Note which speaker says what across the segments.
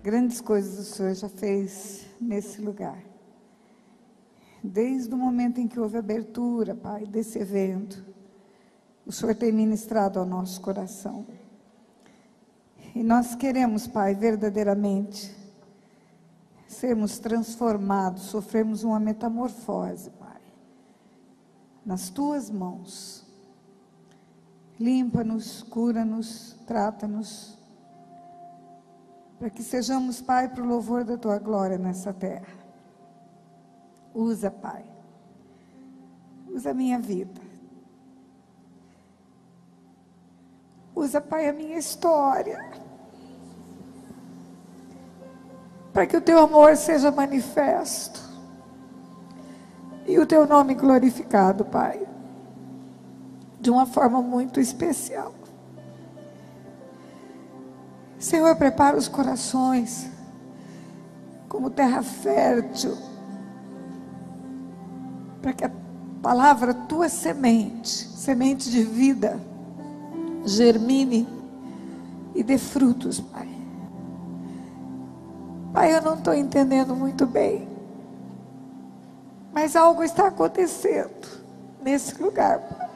Speaker 1: Grandes coisas o Senhor já fez nesse lugar. Desde o momento em que houve abertura, Pai, desse evento, o Senhor tem ministrado ao nosso coração. E nós queremos, Pai, verdadeiramente sermos transformados, sofremos uma metamorfose, Pai, nas Tuas mãos. Limpa-nos, cura-nos, trata-nos, para que sejamos, Pai, para o louvor da Tua glória nessa terra. Usa, Pai, usa a minha vida. Usa, Pai, a minha história, para que o Teu amor seja manifesto e o Teu nome glorificado, Pai, de uma forma muito especial. Senhor, prepara os corações como terra fértil, para que a palavra Tua semente de vida, germine e dê frutos, Pai. Pai, eu não estou entendendo muito bem, mas algo está acontecendo nesse lugar, Pai.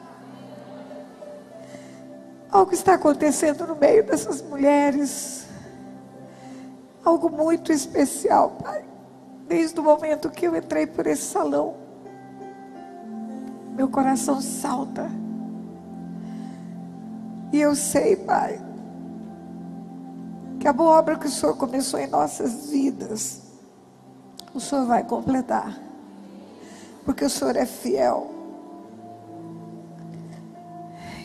Speaker 1: Algo está acontecendo no meio dessas mulheres, algo muito especial, Pai. Desde o momento que eu entrei por esse salão, meu coração salta, e eu sei, Pai, que a boa obra que o Senhor começou em nossas vidas, o Senhor vai completar, porque o Senhor é fiel,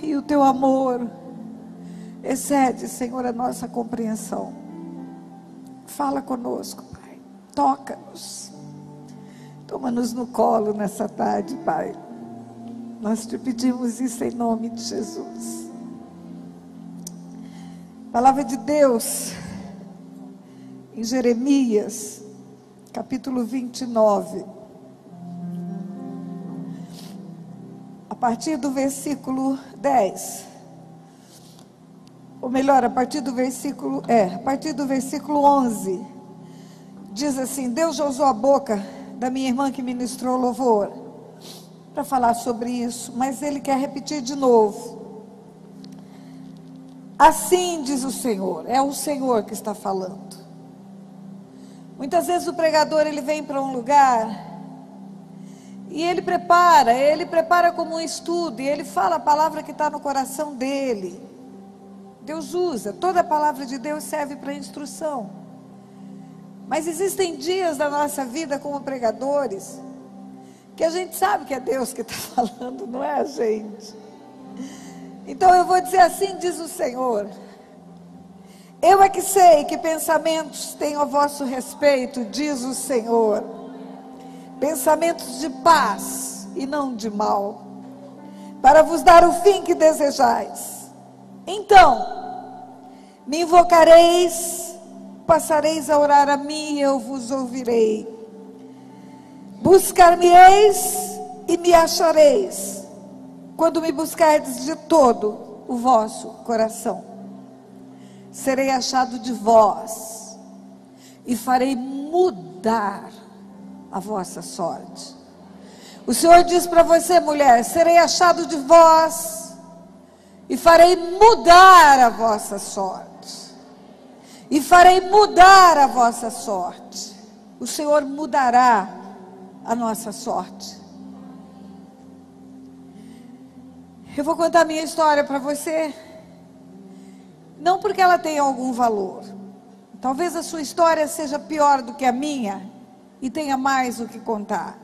Speaker 1: e o Teu amor excede, Senhor, a nossa compreensão. Fala conosco, Pai, toca-nos, toma-nos no colo nessa tarde, Pai. Nós Te pedimos isso em nome de Jesus. Palavra de Deus, em Jeremias, capítulo 29, a partir do versículo 10, ou melhor, a partir do versículo 11, diz assim: Deus já usou a boca da minha irmã que ministrou louvor para falar sobre isso, mas Ele quer repetir de novo. Assim diz o Senhor, é o Senhor que está falando. Muitas vezes o pregador, ele vem para um lugar e ele prepara como um estudo, e ele fala a palavra que está no coração dele. Deus usa, toda a palavra de Deus serve para instrução. Mas existem dias da nossa vida como pregadores, que a gente sabe que é Deus que está falando, não é a gente. Então eu vou dizer assim, diz o Senhor: eu é que sei que pensamentos tenho a vosso respeito, diz o Senhor, pensamentos de paz e não de mal, para vos dar o fim que desejais. Então me invocareis, passareis a orar a mim e eu vos ouvirei. Buscar-me-eis e me achareis, quando me buscardes de todo o vosso coração. Serei achado de vós e farei mudar a vossa sorte. O Senhor diz para você, mulher: serei achado de vós e farei mudar a vossa sorte. E farei mudar a vossa sorte. O Senhor mudará a nossa sorte. Eu vou contar minha história para você, não porque ela tenha algum valor. Talvez a sua história seja pior do que a minha e tenha mais o que contar,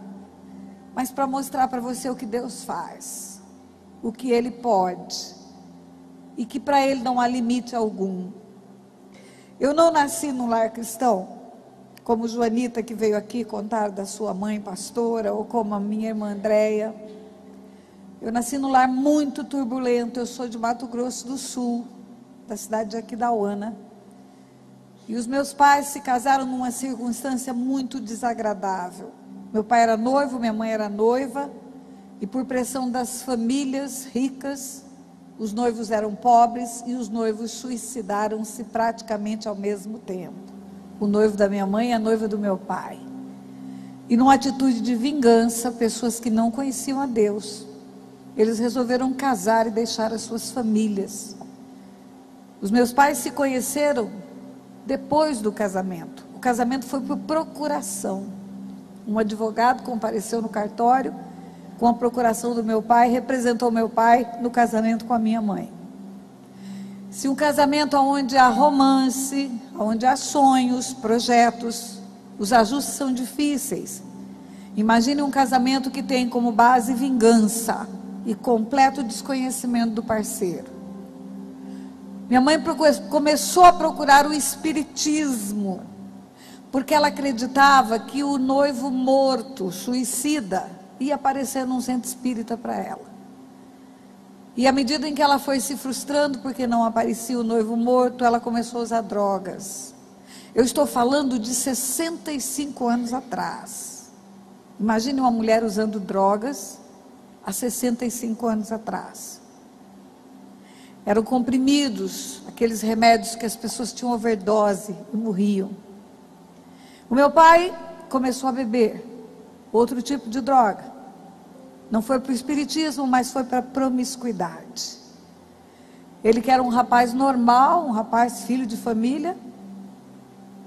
Speaker 1: mas para mostrar para você o que Deus faz, o que Ele pode, e que para Ele não há limite algum. Eu não nasci num lar cristão, como Joanita, que veio aqui contar da sua mãe pastora, ou como a minha irmã Andréia. Eu nasci num lar muito turbulento. Eu sou de Mato Grosso do Sul, da cidade de Aquidauana, e os meus pais se casaram numa circunstância muito desagradável. Meu pai era noivo, minha mãe era noiva, e por pressão das famílias ricas, os noivos eram pobres, e os noivos suicidaram-se praticamente ao mesmo tempo. o noivo da minha mãe e a noiva do meu pai. E numa atitude de vingança, pessoas que não conheciam a Deus, eles resolveram casar e deixar as suas famílias. Os meus pais se conheceram depois do casamento. O casamento foi por procuração. Um advogado compareceu no cartório com a procuração do meu pai, representou meu pai no casamento com a minha mãe. Se um casamento onde há romance, onde há sonhos, projetos, os ajustes são difíceis. Imagine um casamento que tem como base vingança e completo desconhecimento do parceiro. Minha mãe começou a procurar o espiritismo, porque ela acreditava que o noivo morto, suicida, ia aparecer num centro espírita para ela. E à medida em que ela foi se frustrando porque não aparecia o noivo morto, ela começou a usar drogas. Eu estou falando de 65 anos atrás. Imagine uma mulher usando drogas há 65 anos atrás. Eram comprimidos, aqueles remédios que as pessoas tinham overdose e morriam. O meu pai começou a beber outro tipo de droga. Não foi para o espiritismo, mas foi para a promiscuidade. Ele, que era um rapaz normal, um rapaz filho de família,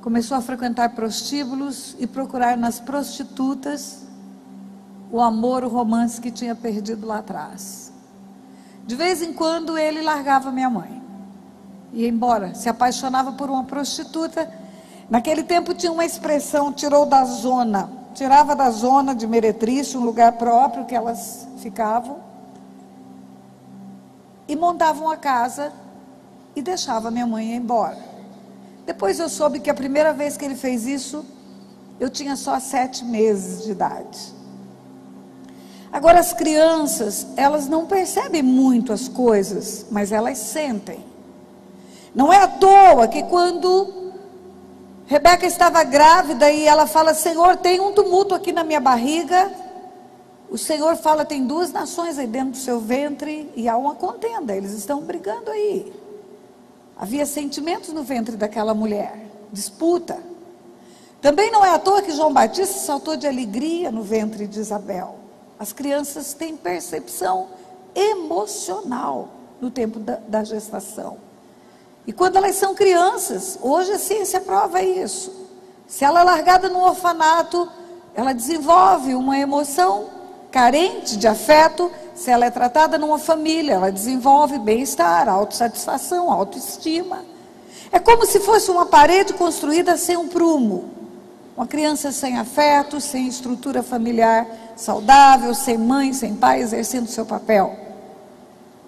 Speaker 1: começou a frequentar prostíbulos e procurar nas prostitutas o amor, o romance que tinha perdido lá atrás. De vez em quando ele largava minha mãe, ia embora, se apaixonava por uma prostituta. Naquele tempo tinha uma expressão, tirava da zona de meretriz, um lugar próprio que elas ficavam, e montavam a casa e deixava minha mãe ir embora. Depois eu soube que a primeira vez que ele fez isso, eu tinha só 7 meses de idade. Agora, as crianças, elas não percebem muito as coisas, mas elas sentem. Não é à toa que quando Rebeca estava grávida e ela fala: Senhor, tem um tumulto aqui na minha barriga. O Senhor fala: tem 2 nações aí dentro do seu ventre e há uma contenda, eles estão brigando aí. Havia sentimentos no ventre daquela mulher, disputa. Também não é à toa que João Batista saltou de alegria no ventre de Isabel. As crianças têm percepção emocional no tempo da gestação. E quando elas são crianças, hoje a ciência prova isso. Se ela é largada no orfanato, ela desenvolve uma emoção carente de afeto. Se ela é tratada numa família, ela desenvolve bem-estar, autossatisfação, autoestima. É como se fosse uma parede construída sem um prumo. Uma criança sem afeto, sem estrutura familiar saudável, sem mãe, sem pai, exercendo seu papel.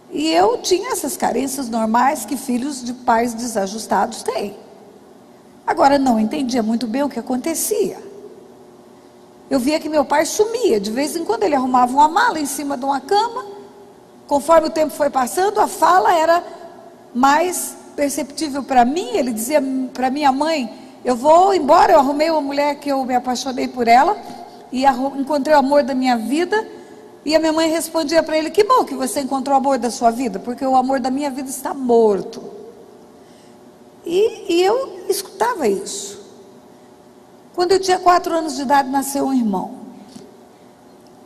Speaker 1: E eu tinha essas carências normais que filhos de pais desajustados têm. Agora, não entendia muito bem o que acontecia. Eu via que meu pai sumia. De vez em quando ele arrumava uma mala em cima de uma cama. Conforme o tempo foi passando, a fala era mais perceptível para mim. Ele dizia para minha mãe: eu vou embora, eu arrumei uma mulher que eu me apaixonei por ela e encontrei o amor da minha vida. E a minha mãe respondia para ele: que bom que você encontrou o amor da sua vida, porque o amor da minha vida está morto. E eu escutava isso. Quando eu tinha 4 anos de idade, nasceu um irmão.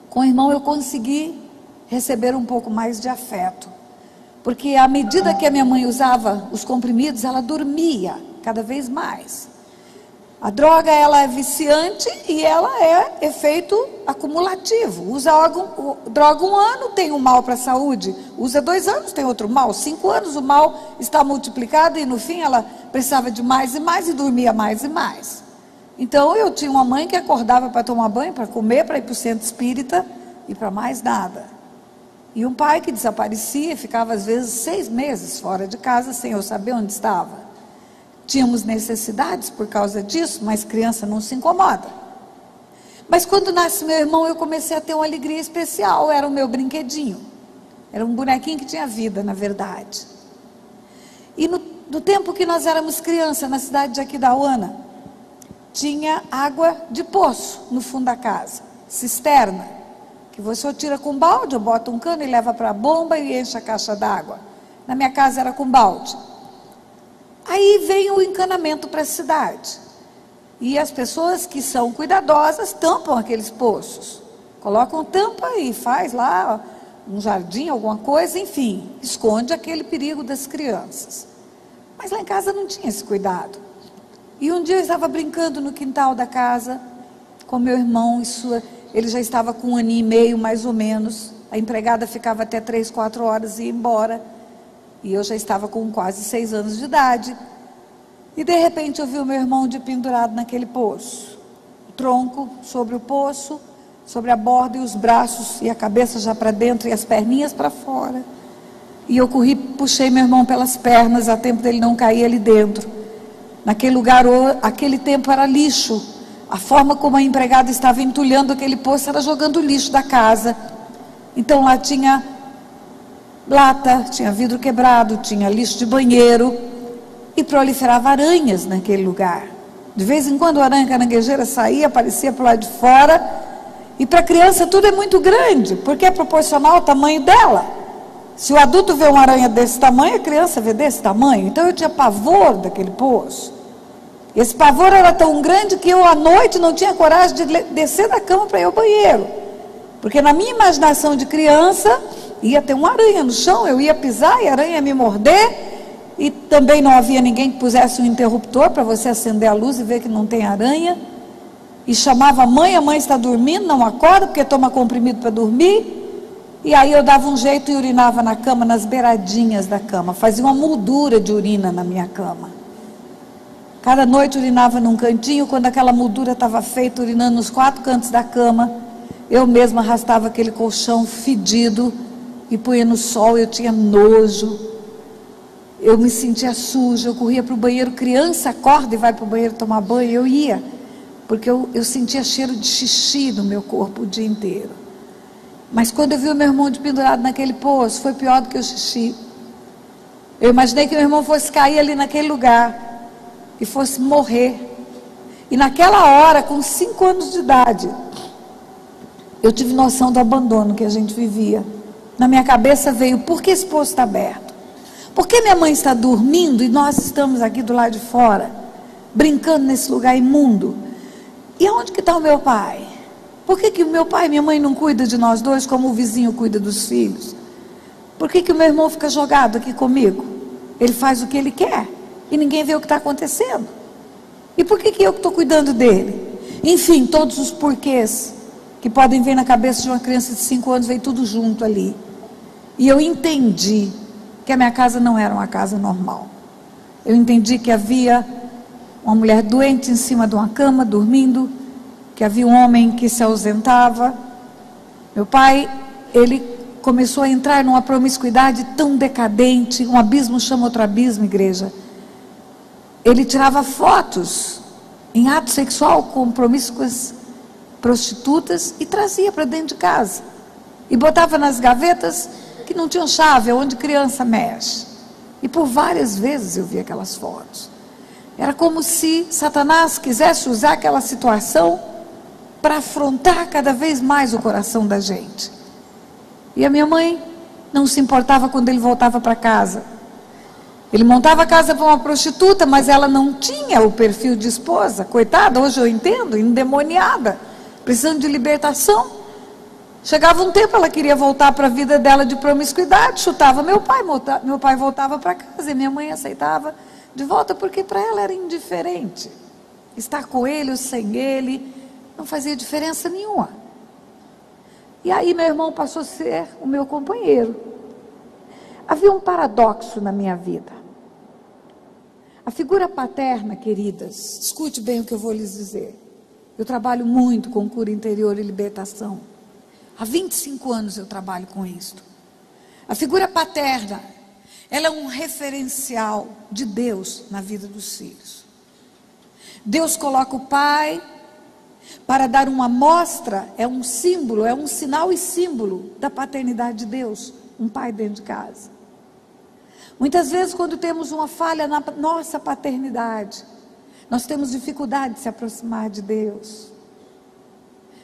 Speaker 1: Com o irmão eu consegui receber um pouco mais de afeto, porque à medida que a minha mãe usava os comprimidos, ela dormia cada vez mais. A droga, ela é viciante e ela é efeito acumulativo. Usa droga 1 ano, tem um mal para a saúde. Usa 2 anos, tem outro mal. 5 anos, o mal está multiplicado e no fim ela precisava de mais e mais e dormia mais e mais. Então eu tinha uma mãe que acordava para tomar banho, para comer, para ir para o centro espírita e para mais nada. E um pai que desaparecia e ficava às vezes 6 meses fora de casa sem eu saber onde estava. Tínhamos necessidades por causa disso, mas criança não se incomoda. Mas quando nasce meu irmão, eu comecei a ter uma alegria especial. Era o meu brinquedinho. Era um bonequinho que tinha vida, na verdade. E no tempo que nós éramos criança, na cidade de Aquidauana, tinha água de poço no fundo da casa, cisterna, que você tira com balde, bota um cano e leva para a bomba e enche a caixa d'água. Na minha casa era com balde. Aí veio o encanamento para a cidade. E as pessoas que são cuidadosas tampam aqueles poços. Colocam tampa e faz lá um jardim, alguma coisa, enfim, esconde aquele perigo das crianças. Mas lá em casa não tinha esse cuidado. E um dia eu estava brincando no quintal da casa com meu irmão, ele já estava com 1 ano e meio mais ou menos. A empregada ficava até 3, 4 horas e ia embora. E eu já estava com quase 6 anos de idade. E de repente eu vi o meu irmão de pendurado naquele poço. O tronco sobre o poço, sobre a borda, e os braços e a cabeça já para dentro e as perninhas para fora. E eu corri, puxei meu irmão pelas pernas a tempo dele não cair ali dentro. Naquele lugar, aquele tempo era lixo. A forma como a empregada estava entulhando aquele poço era jogando lixo da casa. Então lá tinha lata, tinha vidro quebrado, tinha lixo de banheiro e proliferava aranhas naquele lugar. De vez em quando a aranha caranguejeira saía, aparecia por lá de fora. E para a criança tudo é muito grande, porque é proporcional ao tamanho dela. Se o adulto vê uma aranha desse tamanho, a criança vê desse tamanho. Então eu tinha pavor daquele poço. Esse pavor era tão grande que eu à noite não tinha coragem de descer da cama para ir ao banheiro. Porque na minha imaginação de criança, ia ter uma aranha no chão, eu ia pisar e a aranha ia me morder. E também não havia ninguém que pusesse um interruptor para você acender a luz e ver que não tem aranha. E chamava a mãe está dormindo, não acorda porque toma comprimido para dormir. E aí eu dava um jeito e urinava na cama, nas beiradinhas da cama. Fazia uma moldura de urina na minha cama. Cada noite urinava num cantinho. Quando aquela moldura estava feita, urinando nos 4 cantos da cama, eu mesma arrastava aquele colchão fedido e punha no sol. Eu tinha nojo, eu me sentia suja, eu corria para o banheiro. Criança acorda e vai para o banheiro tomar banho, eu ia, porque eu sentia cheiro de xixi no meu corpo o dia inteiro. Mas quando eu vi o meu irmão pendurado naquele poço, foi pior do que o xixi. Eu imaginei que meu irmão fosse cair ali naquele lugar e fosse morrer. E naquela hora, com 5 anos de idade, eu tive noção do abandono que a gente vivia. Na minha cabeça veio: por que esse poço está aberto? Por que minha mãe está dormindo e nós estamos aqui do lado de fora, brincando nesse lugar imundo? E aonde que está o meu pai? Por que o meu pai e minha mãe não cuidam de nós dois como o vizinho cuida dos filhos? Por que o meu irmão fica jogado aqui comigo? Ele faz o que ele quer e ninguém vê o que está acontecendo. E por que eu que estou cuidando dele? Enfim, todos os porquês que podem vir na cabeça de uma criança de 5 anos, veio tudo junto ali. E eu entendi que a minha casa não era uma casa normal. Eu entendi que havia uma mulher doente em cima de uma cama, dormindo, que havia um homem que se ausentava. Meu pai, ele começou a entrar numa promiscuidade tão decadente. Um abismo chama outro abismo, igreja. Ele tirava fotos em ato sexual com promíscuas prostitutas e trazia para dentro de casa. E botava nas gavetas que não tinham chave, onde criança mexe. E por várias vezes eu vi aquelas fotos. Era como se Satanás quisesse usar aquela situação para afrontar cada vez mais o coração da gente. E a minha mãe não se importava quando ele voltava para casa. Ele montava a casa para uma prostituta, mas ela não tinha o perfil de esposa. Coitada, hoje eu entendo, endemoniada, precisando de libertação. Chegava um tempo, ela queria voltar para a vida dela de promiscuidade, chutava meu pai voltava para casa e minha mãe aceitava de volta, porque para ela era indiferente. Estar com ele ou sem ele não fazia diferença nenhuma. E aí meu irmão passou a ser o meu companheiro. Havia um paradoxo na minha vida. A figura paterna, queridas, escute bem o que eu vou lhes dizer. Eu trabalho muito com cura interior e libertação. Há 25 anos eu trabalho com isso. A figura paterna, ela é um referencial de Deus na vida dos filhos. Deus coloca o pai para dar uma amostra, é um símbolo, é um sinal e símbolo da paternidade de Deus, um pai dentro de casa. Muitas vezes quando temos uma falha na nossa paternidade, nós temos dificuldade de se aproximar de Deus.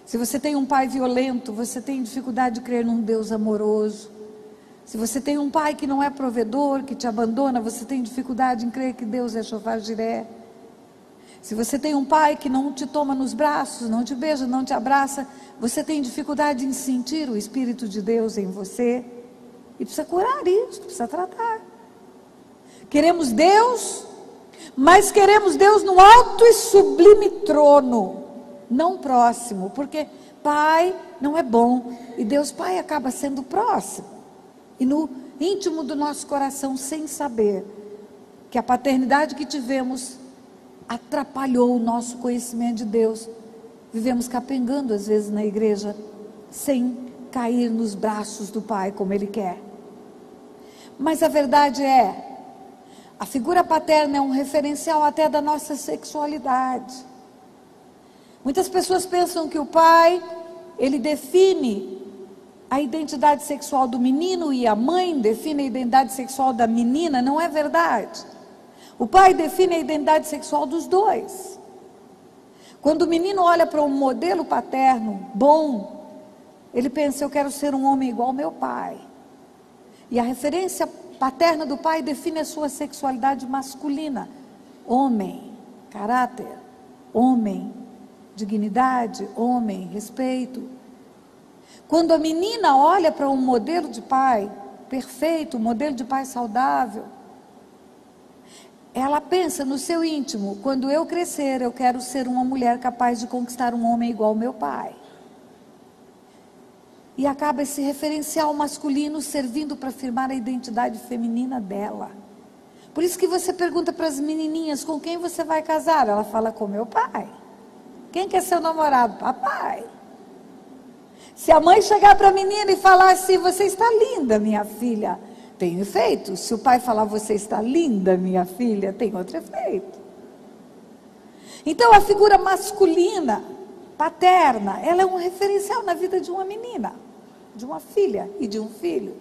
Speaker 1: Se você tem um pai violento, você tem dificuldade de crer num Deus amoroso. Se você tem um pai que não é provedor, que te abandona, você tem dificuldade em crer que Deus é Jeová Jiré. Se você tem um pai que não te toma nos braços, não te beija, não te abraça, você tem dificuldade em sentir o Espírito de Deus em você. E precisa curar isso, precisa tratar. Queremos Deus, mas queremos Deus no alto e sublime trono, não próximo, porque pai não é bom, e Deus Pai acaba sendo próximo, e no íntimo do nosso coração, sem saber que a paternidade que tivemos atrapalhou o nosso conhecimento de Deus. Vivemos capengando às vezes na igreja, sem cair nos braços do Pai como Ele quer. Mas a verdade é, a figura paterna é um referencial até da nossa sexualidade. Muitas pessoas pensam que o pai, ele define a identidade sexual do menino e a mãe define a identidade sexual da menina. Não é verdade. O pai define a identidade sexual dos dois. Quando o menino olha para um modelo paterno bom, ele pensa, eu quero ser um homem igual ao meu pai. E a referência paterna do pai define a sua sexualidade masculina. Homem, caráter, homem, dignidade, homem, respeito. Quando a menina olha para um modelo de pai perfeito, um modelo de pai saudável, ela pensa no seu íntimo, quando eu crescer, eu quero ser uma mulher capaz de conquistar um homem igual ao meu pai. E acaba esse referencial masculino servindo para afirmar a identidade feminina dela. Por isso que você pergunta para as menininhas, com quem você vai casar? Ela fala, com meu pai. Quem que é seu namorado? Papai. Se a mãe chegar para a menina e falar assim, você está linda, minha filha, tem efeito. Se o pai falar, você está linda, minha filha, tem outro efeito. Então a figura masculina, paterna, ela é um referencial na vida de uma menina, de uma filha e de um filho.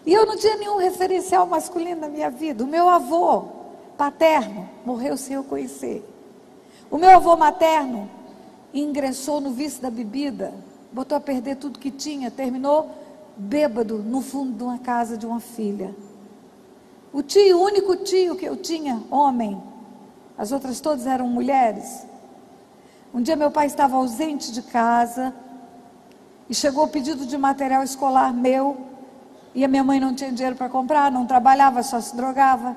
Speaker 1: E eu não tinha nenhum referencial masculino na minha vida. O meu avô paterno morreu sem eu conhecer. O meu avô materno ingressou no vício da bebida, botou a perder tudo que tinha, terminou bêbado no fundo de uma casa de uma filha. O único tio que eu tinha, homem, as outras todas eram mulheres. Um dia meu pai estava ausente de casa e chegou o pedido de material escolar meu, e a minha mãe não tinha dinheiro para comprar, não trabalhava, só se drogava.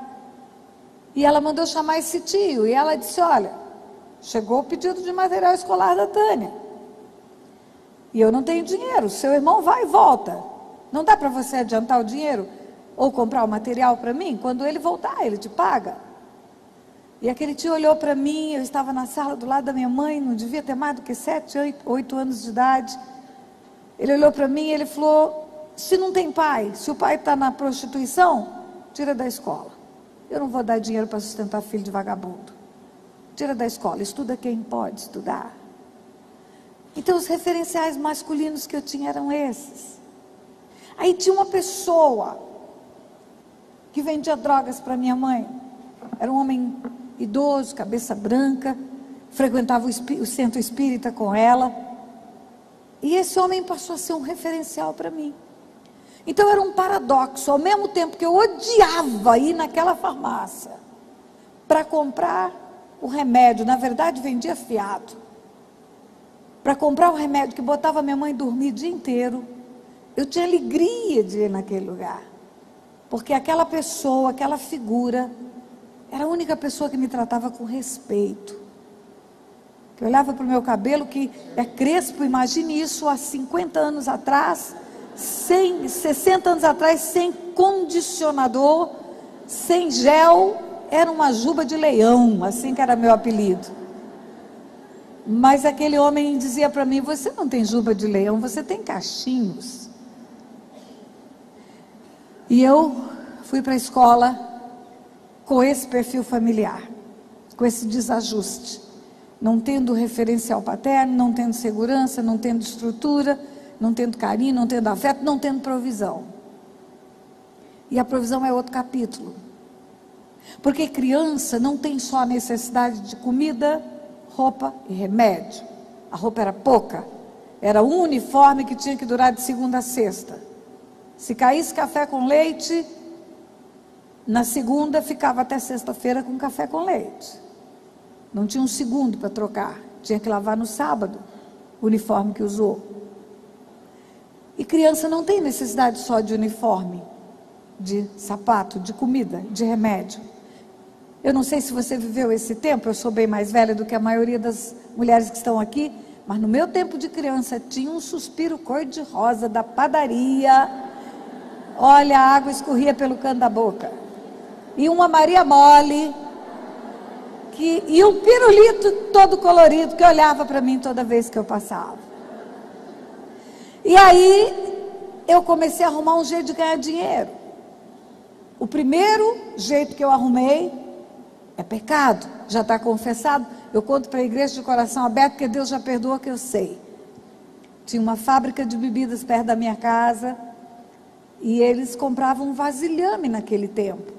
Speaker 1: E ela mandou chamar esse tio, e ela disse, olha, chegou o pedido de material escolar da Tânia, e eu não tenho dinheiro, seu irmão vai e volta, não dá para você adiantar o dinheiro, ou comprar o material para mim? Quando ele voltar, ele te paga. E aquele tio olhou para mim, eu estava na sala do lado da minha mãe, não devia ter mais do que 7, 8 anos de idade. Ele olhou para mim e ele falou, se não tem pai, se o pai está na prostituição, tira da escola. Eu não vou dar dinheiro para sustentar filho de vagabundo. Tira da escola, estuda quem pode estudar. Então os referenciais masculinos que eu tinha eram esses. Aí tinha uma pessoa que vendia drogas para minha mãe. Era um homem idoso, cabeça branca, frequentava o centro espírita com ela. E esse homem passou a ser um referencial para mim. Então era um paradoxo, ao mesmo tempo que eu odiava ir naquela farmácia para comprar o remédio, na verdade vendia fiado, para comprar o remédio que botava minha mãe dormir o dia inteiro, eu tinha alegria de ir naquele lugar, porque aquela pessoa, aquela figura, era a única pessoa que me tratava com respeito, que olhava para o meu cabelo, que é crespo, imagine isso há 50 anos atrás, 60 anos atrás, sem condicionador, sem gel, era uma juba de leão, assim que era meu apelido. Mas aquele homem dizia para mim, você não tem juba de leão, você tem cachinhos. E eu fui para a escola com esse perfil familiar, com esse desajuste, não tendo referencial paterno, não tendo segurança, não tendo estrutura, não tendo carinho, não tendo afeto, não tendo provisão. E a provisão é outro capítulo. Porque criança não tem só a necessidade de comida, roupa e remédio. A roupa era pouca. Era um uniforme que tinha que durar de segunda a sexta. Se caísse café com leite, na segunda ficava até sexta-feira com café com leite. Não tinha um segundo para trocar. Tinha que lavar no sábado o uniforme que usou. E criança não tem necessidade só de uniforme, de sapato, de comida, de remédio. Eu não sei se você viveu esse tempo, eu sou bem mais velha do que a maioria das mulheres que estão aqui, mas no meu tempo de criança tinha um suspiro cor-de-rosa da padaria. Olha, a água escorria pelo canto da boca. E uma Maria Mole, e um pirulito todo colorido que olhava para mim toda vez que eu passava. E aí eu comecei a arrumar um jeito de ganhar dinheiro. O primeiro jeito que eu arrumei é pecado, já está confessado. Eu conto para a igreja de coração aberto, porque Deus já perdoa, que eu sei. Tinha uma fábrica de bebidas perto da minha casa, e eles compravam vasilhame naquele tempo.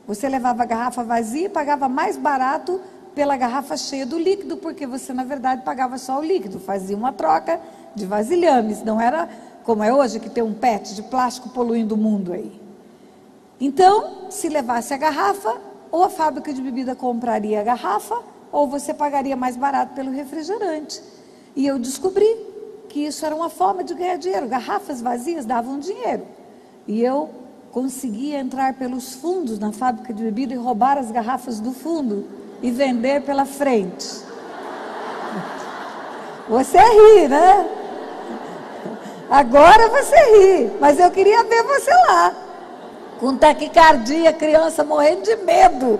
Speaker 1: Você levava a garrafa vazia e pagava mais barato pela garrafa cheia do líquido, porque você na verdade pagava só o líquido, fazia uma troca de vasilhames, não era como é hoje, que tem um PET de plástico poluindo o mundo aí. Então, se levasse a garrafa, ou a fábrica de bebida compraria a garrafa, ou você pagaria mais barato pelo refrigerante. E eu descobri que isso era uma forma de ganhar dinheiro. Garrafas vazias davam dinheiro. E eu conseguia entrar pelos fundos na fábrica de bebida e roubar as garrafas do fundo e vender pela frente. Você ri, né? Agora você ri, mas eu queria ver você lá, com taquicardia, criança morrendo de medo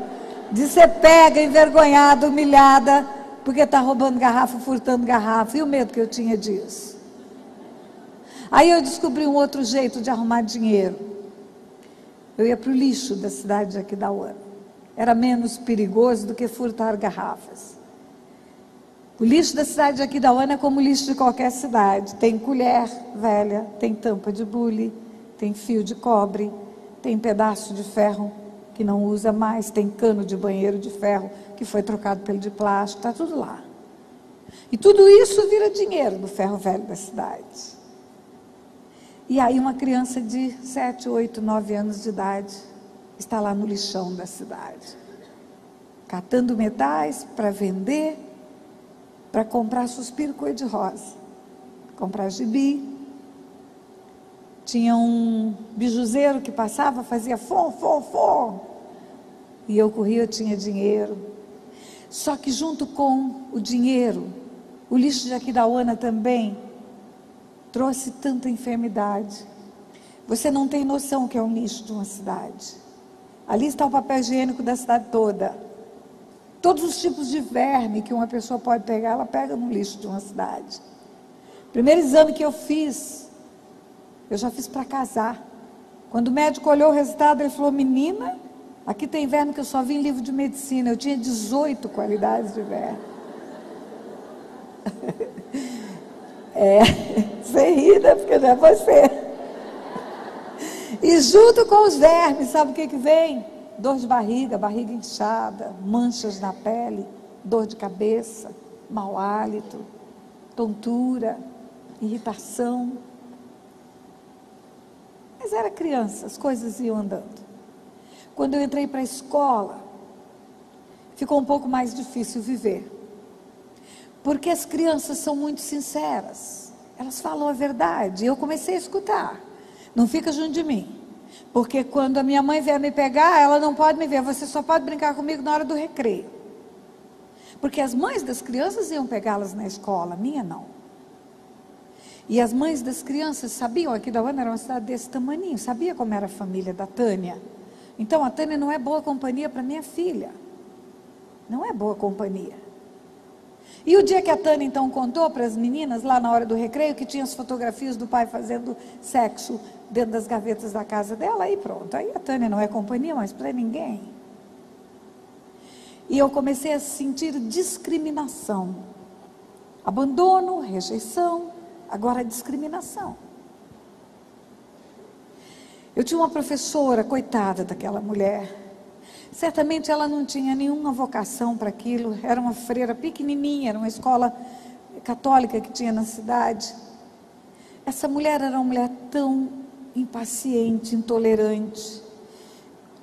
Speaker 1: de ser pega, envergonhada, humilhada, porque está roubando garrafa, furtando garrafa, e o medo que eu tinha disso. Aí eu descobri um outro jeito de arrumar dinheiro. Eu ia para o lixo da cidade de Aquidauana. Era menos perigoso do que furtar garrafas. O lixo da cidade de Aquidauana é como o lixo de qualquer cidade. Tem colher velha, tem tampa de bule, tem fio de cobre, tem pedaço de ferro que não usa mais, tem cano de banheiro de ferro que foi trocado pelo de plástico, está tudo lá. E tudo isso vira dinheiro do ferro velho da cidade. E aí uma criança de 7, 8, 9 anos de idade está lá no lixão da cidade, catando metais para vender, para comprar suspiro cor-de-rosa, comprar gibi. Tinha um bijuzeiro que passava, fazia fom, fom, fom. E eu corria, eu tinha dinheiro. Só que junto com o dinheiro, o lixo de Aquidauana também trouxe tanta enfermidade. Você não tem noção o que é um lixo de uma cidade. Ali está o papel higiênico da cidade toda. Todos os tipos de verme que uma pessoa pode pegar, ela pega no lixo de uma cidade. Primeiro exame que eu fiz, eu já fiz para casar. Quando o médico olhou o resultado, ele falou: menina, aqui tem verme que eu só vi em livro de medicina. Eu tinha 18 qualidades de verme. Você ri, né? Porque não é você. E junto com os vermes, sabe o que vem? Dor de barriga, barriga inchada, manchas na pele, dor de cabeça, mau hálito, tontura, irritação. Mas era criança, as coisas iam andando. Quando eu entrei para a escola, ficou um pouco mais difícil viver. Porque as crianças são muito sinceras. Elas falam a verdade. E eu comecei a escutar. Não fica junto de mim. Porque quando a minha mãe vier me pegar, ela não pode me ver. Você só pode brincar comigo na hora do recreio. Porque as mães das crianças iam pegá-las na escola. A minha não. E as mães das crianças sabiam. Aquidauana era uma cidade desse tamaninho. Sabia como era a família da Tânia. Então a Tânia não é boa companhia para minha filha. Não é boa companhia. E o dia que a Tânia então contou para as meninas, lá na hora do recreio, que tinha as fotografias do pai fazendo sexo dentro das gavetas da casa dela, aí pronto. Aí a Tânia não é companhia mais para ninguém. E eu comecei a sentir discriminação. Abandono, rejeição, agora discriminação. Eu tinha uma professora, coitada daquela mulher. Certamente ela não tinha nenhuma vocação para aquilo, era uma freira pequenininha, era uma escola católica que tinha na cidade. Essa mulher era uma mulher tão impaciente, intolerante.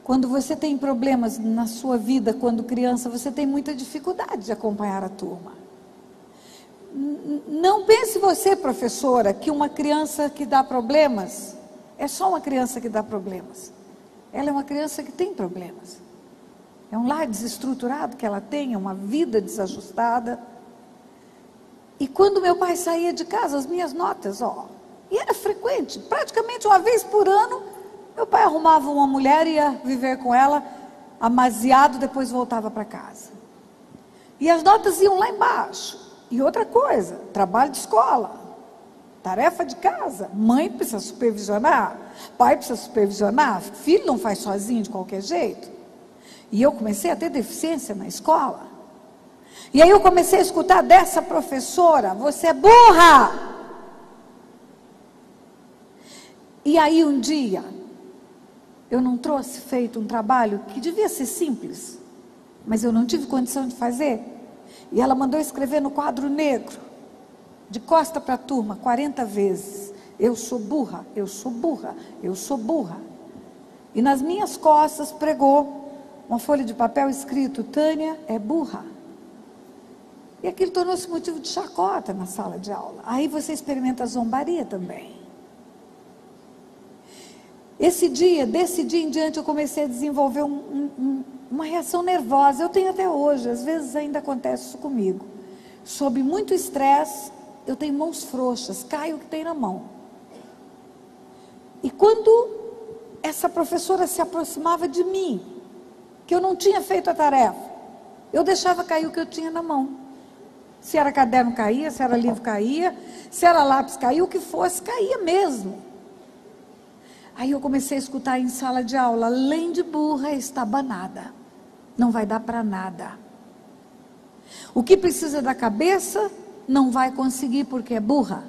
Speaker 1: Quando você tem problemas na sua vida, quando criança, você tem muita dificuldade de acompanhar a turma. Não pense você, professora, que uma criança que dá problemas, é só uma criança que dá problemas. Ela é uma criança que tem problemas. É um lar desestruturado que ela tem, é uma vida desajustada. E quando meu pai saía de casa, as minhas notas, e era frequente, praticamente uma vez por ano, meu pai arrumava uma mulher, ia viver com ela, amaziado, depois voltava para casa. E as notas iam lá embaixo. E outra coisa, trabalho de escola, tarefa de casa, mãe precisa supervisionar, pai precisa supervisionar, filho não faz sozinho de qualquer jeito. E eu comecei a ter deficiência na escola. E aí eu comecei a escutar dessa professora: você é burra. E aí um dia, eu não trouxe feito um trabalho que devia ser simples, mas eu não tive condição de fazer. E ela mandou escrever no quadro negro, de costa para a turma, 40 vezes: eu sou burra, eu sou burra, eu sou burra. E nas minhas costas pregou uma folha de papel escrito: Tânia é burra. E aquilo tornou-se motivo de chacota na sala de aula. Aí você experimenta a zombaria também. Desse dia em diante, eu comecei a desenvolver uma reação nervosa. Eu tenho até hoje, às vezes ainda acontece isso comigo. Sob muito estresse, eu tenho mãos frouxas, caio o que tem na mão. E quando essa professora se aproximava de mim, que eu não tinha feito a tarefa, eu deixava cair o que eu tinha na mão. Se era caderno, caía; se era livro, caía; se era lápis, caía; o que fosse, caía mesmo. Aí eu comecei a escutar em sala de aula: além de burra, é estabanada, não vai dar para nada. O que precisa da cabeça, não vai conseguir porque é burra.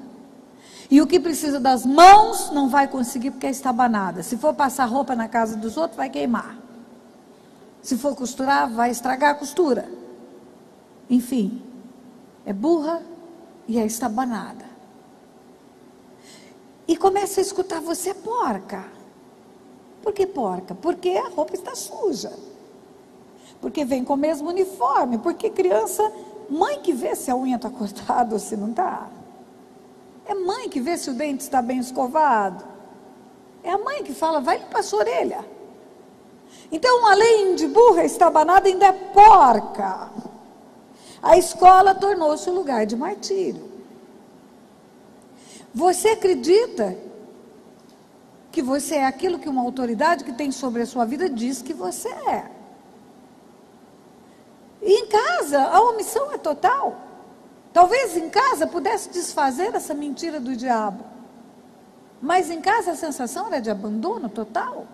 Speaker 1: E o que precisa das mãos, não vai conseguir porque é estabanada. Se for passar roupa na casa dos outros, vai queimar. Se for costurar, vai estragar a costura. Enfim, é burra e é estabanada. E começa a escutar: você é porca. Por que porca? Porque a roupa está suja. Porque vem com o mesmo uniforme. Porque criança, mãe que vê se a unha está cortada ou se não está. É mãe que vê se o dente está bem escovado. É a mãe que fala: vai limpar a sua orelha. Então, além de burra, estabanada, ainda é porca. A escola tornou-se um lugar de martírio. Você acredita que você é aquilo que uma autoridade que tem sobre a sua vida diz que você é. E em casa, a omissão é total. Talvez em casa pudesse desfazer essa mentira do diabo. Mas em casa a sensação era de abandono total.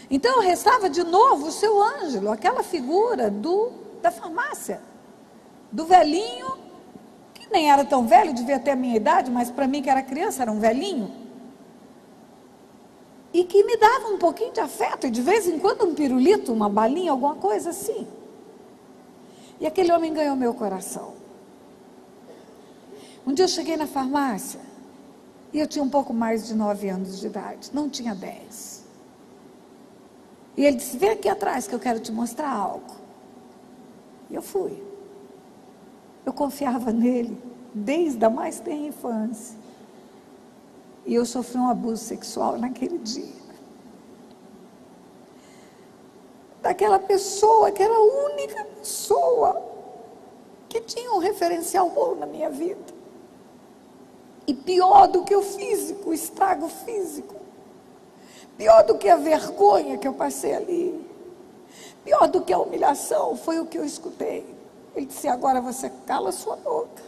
Speaker 1: Então restava de novo o seu Ângelo, aquela figura da farmácia, do velhinho, que nem era tão velho, devia ter a minha idade, mas para mim que era criança, era um velhinho, e que me dava um pouquinho de afeto, e de vez em quando um pirulito, uma balinha, alguma coisa assim. E aquele homem ganhou meu coração. Um dia eu cheguei na farmácia, e eu tinha um pouco mais de 9 anos de idade, não tinha 10. E ele disse: vem aqui atrás que eu quero te mostrar algo. E eu fui. Eu confiava nele desde a mais tenra infância. E eu sofri um abuso sexual naquele dia. Daquela pessoa que era a única pessoa que tinha um referencial bom na minha vida. E pior do que o físico, o estrago físico. Pior do que a vergonha que eu passei ali. Pior do que a humilhação foi o que eu escutei. Ele disse: agora você cala sua boca.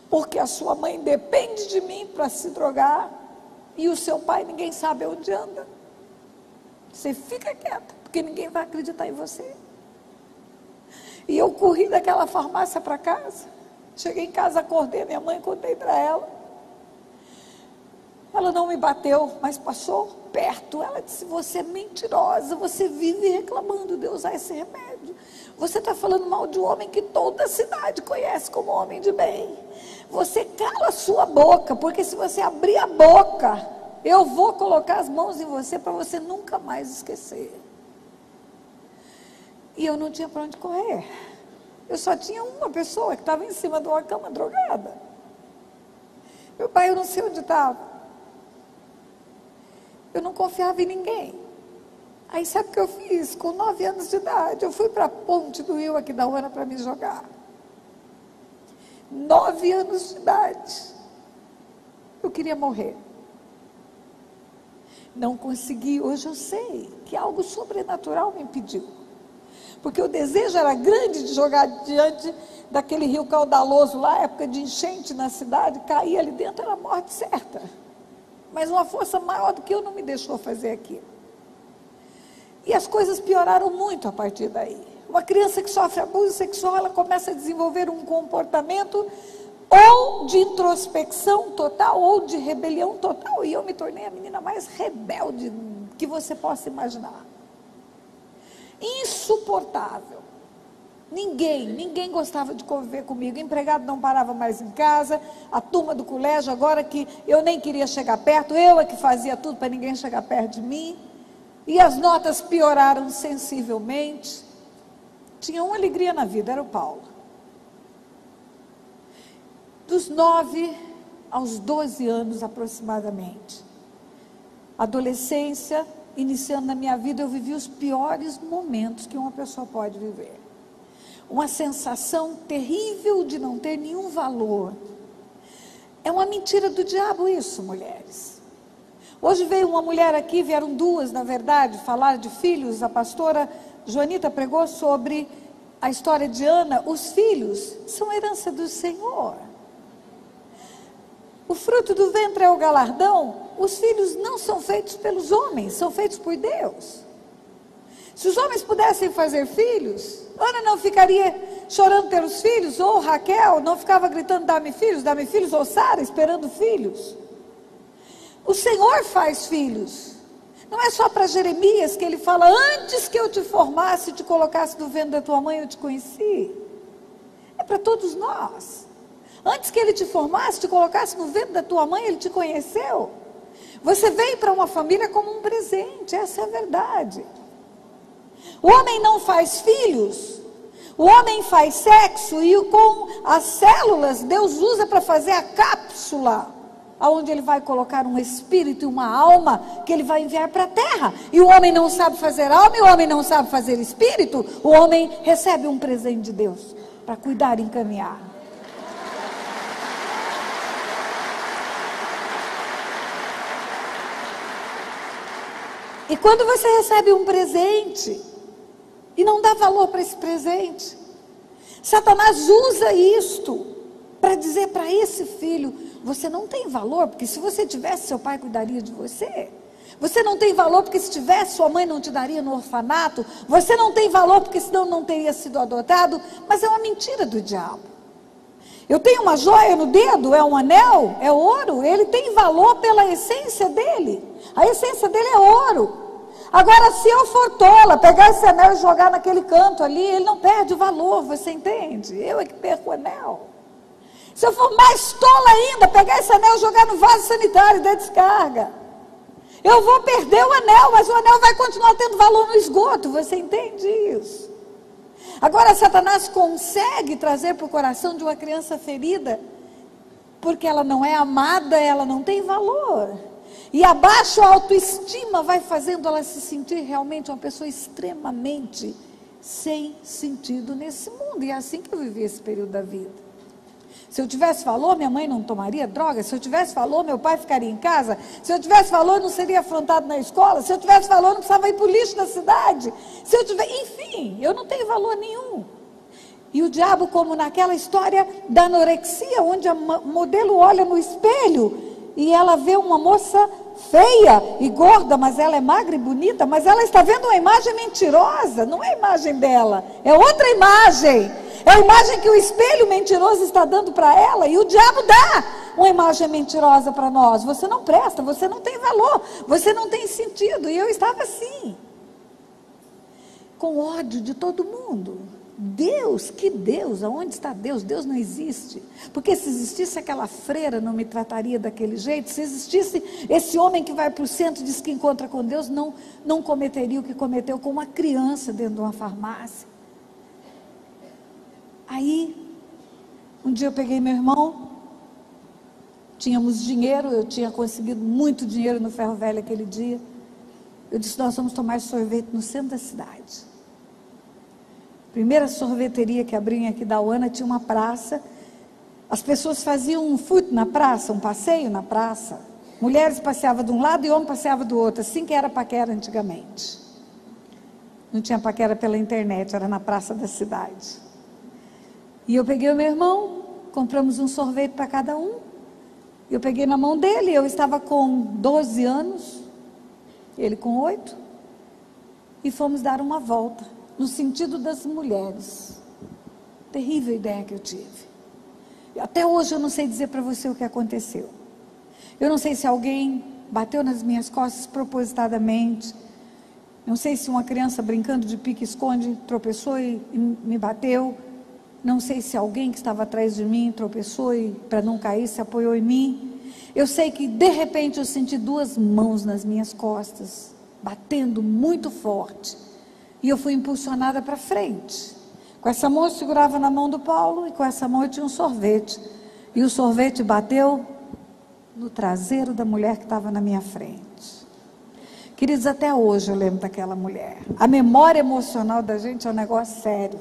Speaker 1: Porque a sua mãe depende de mim para se drogar. E o seu pai ninguém sabe onde anda. Você fica quieta, porque ninguém vai acreditar em você. E eu corri daquela farmácia para casa. Cheguei em casa, acordei minha mãe, contei para ela. Ela não me bateu, mas passou perto. Ela disse: você é mentirosa, você vive reclamando de usar esse remédio. Você está falando mal de um homem que toda a cidade conhece como homem de bem. Você cala a sua boca, porque se você abrir a boca, eu vou colocar as mãos em você para você nunca mais esquecer. E eu não tinha para onde correr. Eu só tinha uma pessoa que estava em cima de uma cama drogada. Meu pai, eu não sei onde estava. Eu não confiava em ninguém. Aí sabe o que eu fiz? Com 9 anos de idade, eu fui para a ponte do rio aqui da Uana para me jogar. 9 anos de idade. Eu queria morrer. Não consegui. Hoje eu sei que algo sobrenatural me impediu. Porque o desejo era grande de jogar diante daquele rio caudaloso lá, época de enchente na cidade, cair ali dentro era a morte certa. Mas uma força maior do que eu não me deixou fazer aquilo. E as coisas pioraram muito a partir daí. Uma criança que sofre abuso sexual, ela começa a desenvolver um comportamento ou de introspecção total, ou de rebelião total. E eu me tornei a menina mais rebelde que você possa imaginar. Insuportável. Ninguém gostava de conviver comigo. O empregado não parava mais em casa. A turma do colégio, agora que eu nem queria chegar perto, eu é que fazia tudo para ninguém chegar perto de mim. E as notas pioraram sensivelmente. Tinha uma alegria na vida, era o Paulo. Dos 9 aos 12 anos aproximadamente. Adolescência, iniciando na minha vida, eu vivi os piores momentos que uma pessoa pode viver. Uma sensação terrível de não ter nenhum valor. É uma mentira do diabo isso, mulheres. Hoje veio uma mulher aqui, vieram 2, na verdade, falar de filhos. A pastora Joanita pregou sobre a história de Ana. Os filhos são herança do Senhor. O fruto do ventre é o galardão. Os filhos não são feitos pelos homens, são feitos por Deus. Se os homens pudessem fazer filhos, Ana não ficaria chorando pelos filhos, ou Raquel não ficava gritando, dá-me filhos, ou Sara esperando filhos. O Senhor faz filhos. Não é só para Jeremias que ele fala, antes que eu te formasse e te colocasse no ventre da tua mãe, eu te conheci. É para todos nós. Antes que ele te formasse, te colocasse no ventre da tua mãe, ele te conheceu. Você veio para uma família como um presente, essa é a verdade. O homem não faz filhos, o homem faz sexo e com as células Deus usa para fazer a cápsula, onde ele vai colocar um espírito e uma alma que ele vai enviar para a terra. E o homem não sabe fazer alma e o homem não sabe fazer espírito, o homem recebe um presente de Deus para cuidar e encaminhar. E quando você recebe um presente e não dá valor para esse presente, Satanás usa isto para dizer para esse filho, você não tem valor, porque se você tivesse, seu pai cuidaria de você. Você não tem valor, porque se tivesse, sua mãe não te daria no orfanato. Você não tem valor, porque senão não teria sido adotado. Mas é uma mentira do diabo. Eu tenho uma joia no dedo, é um anel, é ouro. Ele tem valor pela essência dele. A essência dele é ouro. Agora, se eu for tola, pegar esse anel e jogar naquele canto ali, ele não perde o valor, você entende? Eu é que perco o anel. Se eu for mais tola ainda, pegar esse anel e jogar no vaso sanitário e dar descarga, eu vou perder o anel, mas o anel vai continuar tendo valor no esgoto, você entende isso? Agora, Satanás consegue trazer para o coração de uma criança ferida, porque ela não é amada, ela não tem valor. E a baixa autoestima vai fazendo ela se sentir realmente uma pessoa extremamente sem sentido nesse mundo. E é assim que eu vivi esse período da vida. Se eu tivesse valor, minha mãe não tomaria droga. Se eu tivesse valor, meu pai ficaria em casa. Se eu tivesse valor, não seria afrontado na escola. Se eu tivesse valor, não precisava ir para o lixo da cidade. Se eu tivesse, enfim, eu não tenho valor nenhum. E o diabo, como naquela história da anorexia, onde a modelo olha no espelho e ela vê uma moça feia e gorda, mas ela é magra e bonita, mas ela está vendo uma imagem mentirosa, não é a imagem dela, é outra imagem, é a imagem que o espelho mentiroso está dando para ela, e o diabo dá uma imagem mentirosa para nós, você não presta, você não tem valor, você não tem sentido, e eu estava assim, com ódio de todo mundo, Deus, que Deus? Aonde está Deus? Deus não existe. Porque se existisse aquela freira, não me trataria daquele jeito. Se existisse esse homem que vai para o centro e diz que encontra com Deus, não cometeria o que cometeu com uma criança dentro de uma farmácia. Aí, um dia eu peguei meu irmão, tínhamos dinheiro, eu tinha conseguido muito dinheiro no Ferro Velho aquele dia. Eu disse, nós vamos tomar sorvete no centro da cidade. Primeira sorveteria que abri aqui da Uana, tinha uma praça. As pessoas faziam um fute na praça, um passeio na praça. Mulheres passeavam de um lado e homens passeavam do outro, assim que era paquera antigamente. Não tinha paquera pela internet, era na praça da cidade. E eu peguei o meu irmão, compramos um sorvete para cada um. Eu peguei na mão dele, eu estava com 12 anos, ele com 8, e fomos dar uma volta, no sentido das mulheres. Terrível ideia que eu tive. Até hoje eu não sei dizer para você o que aconteceu. Eu não sei se alguém bateu nas minhas costas propositadamente, não sei se uma criança brincando de pique-esconde tropeçou e me bateu, não sei se alguém que estava atrás de mim tropeçou e, para não cair, se apoiou em mim. Eu sei que de repente eu senti 2 mãos nas minhas costas, batendo muito forte. E eu fui impulsionada para frente. Com essa mão eu segurava na mão do Paulo e com essa mão eu tinha um sorvete. E o sorvete bateu no traseiro da mulher que estava na minha frente. Queridos, até hoje eu lembro daquela mulher. A memória emocional da gente é um negócio sério.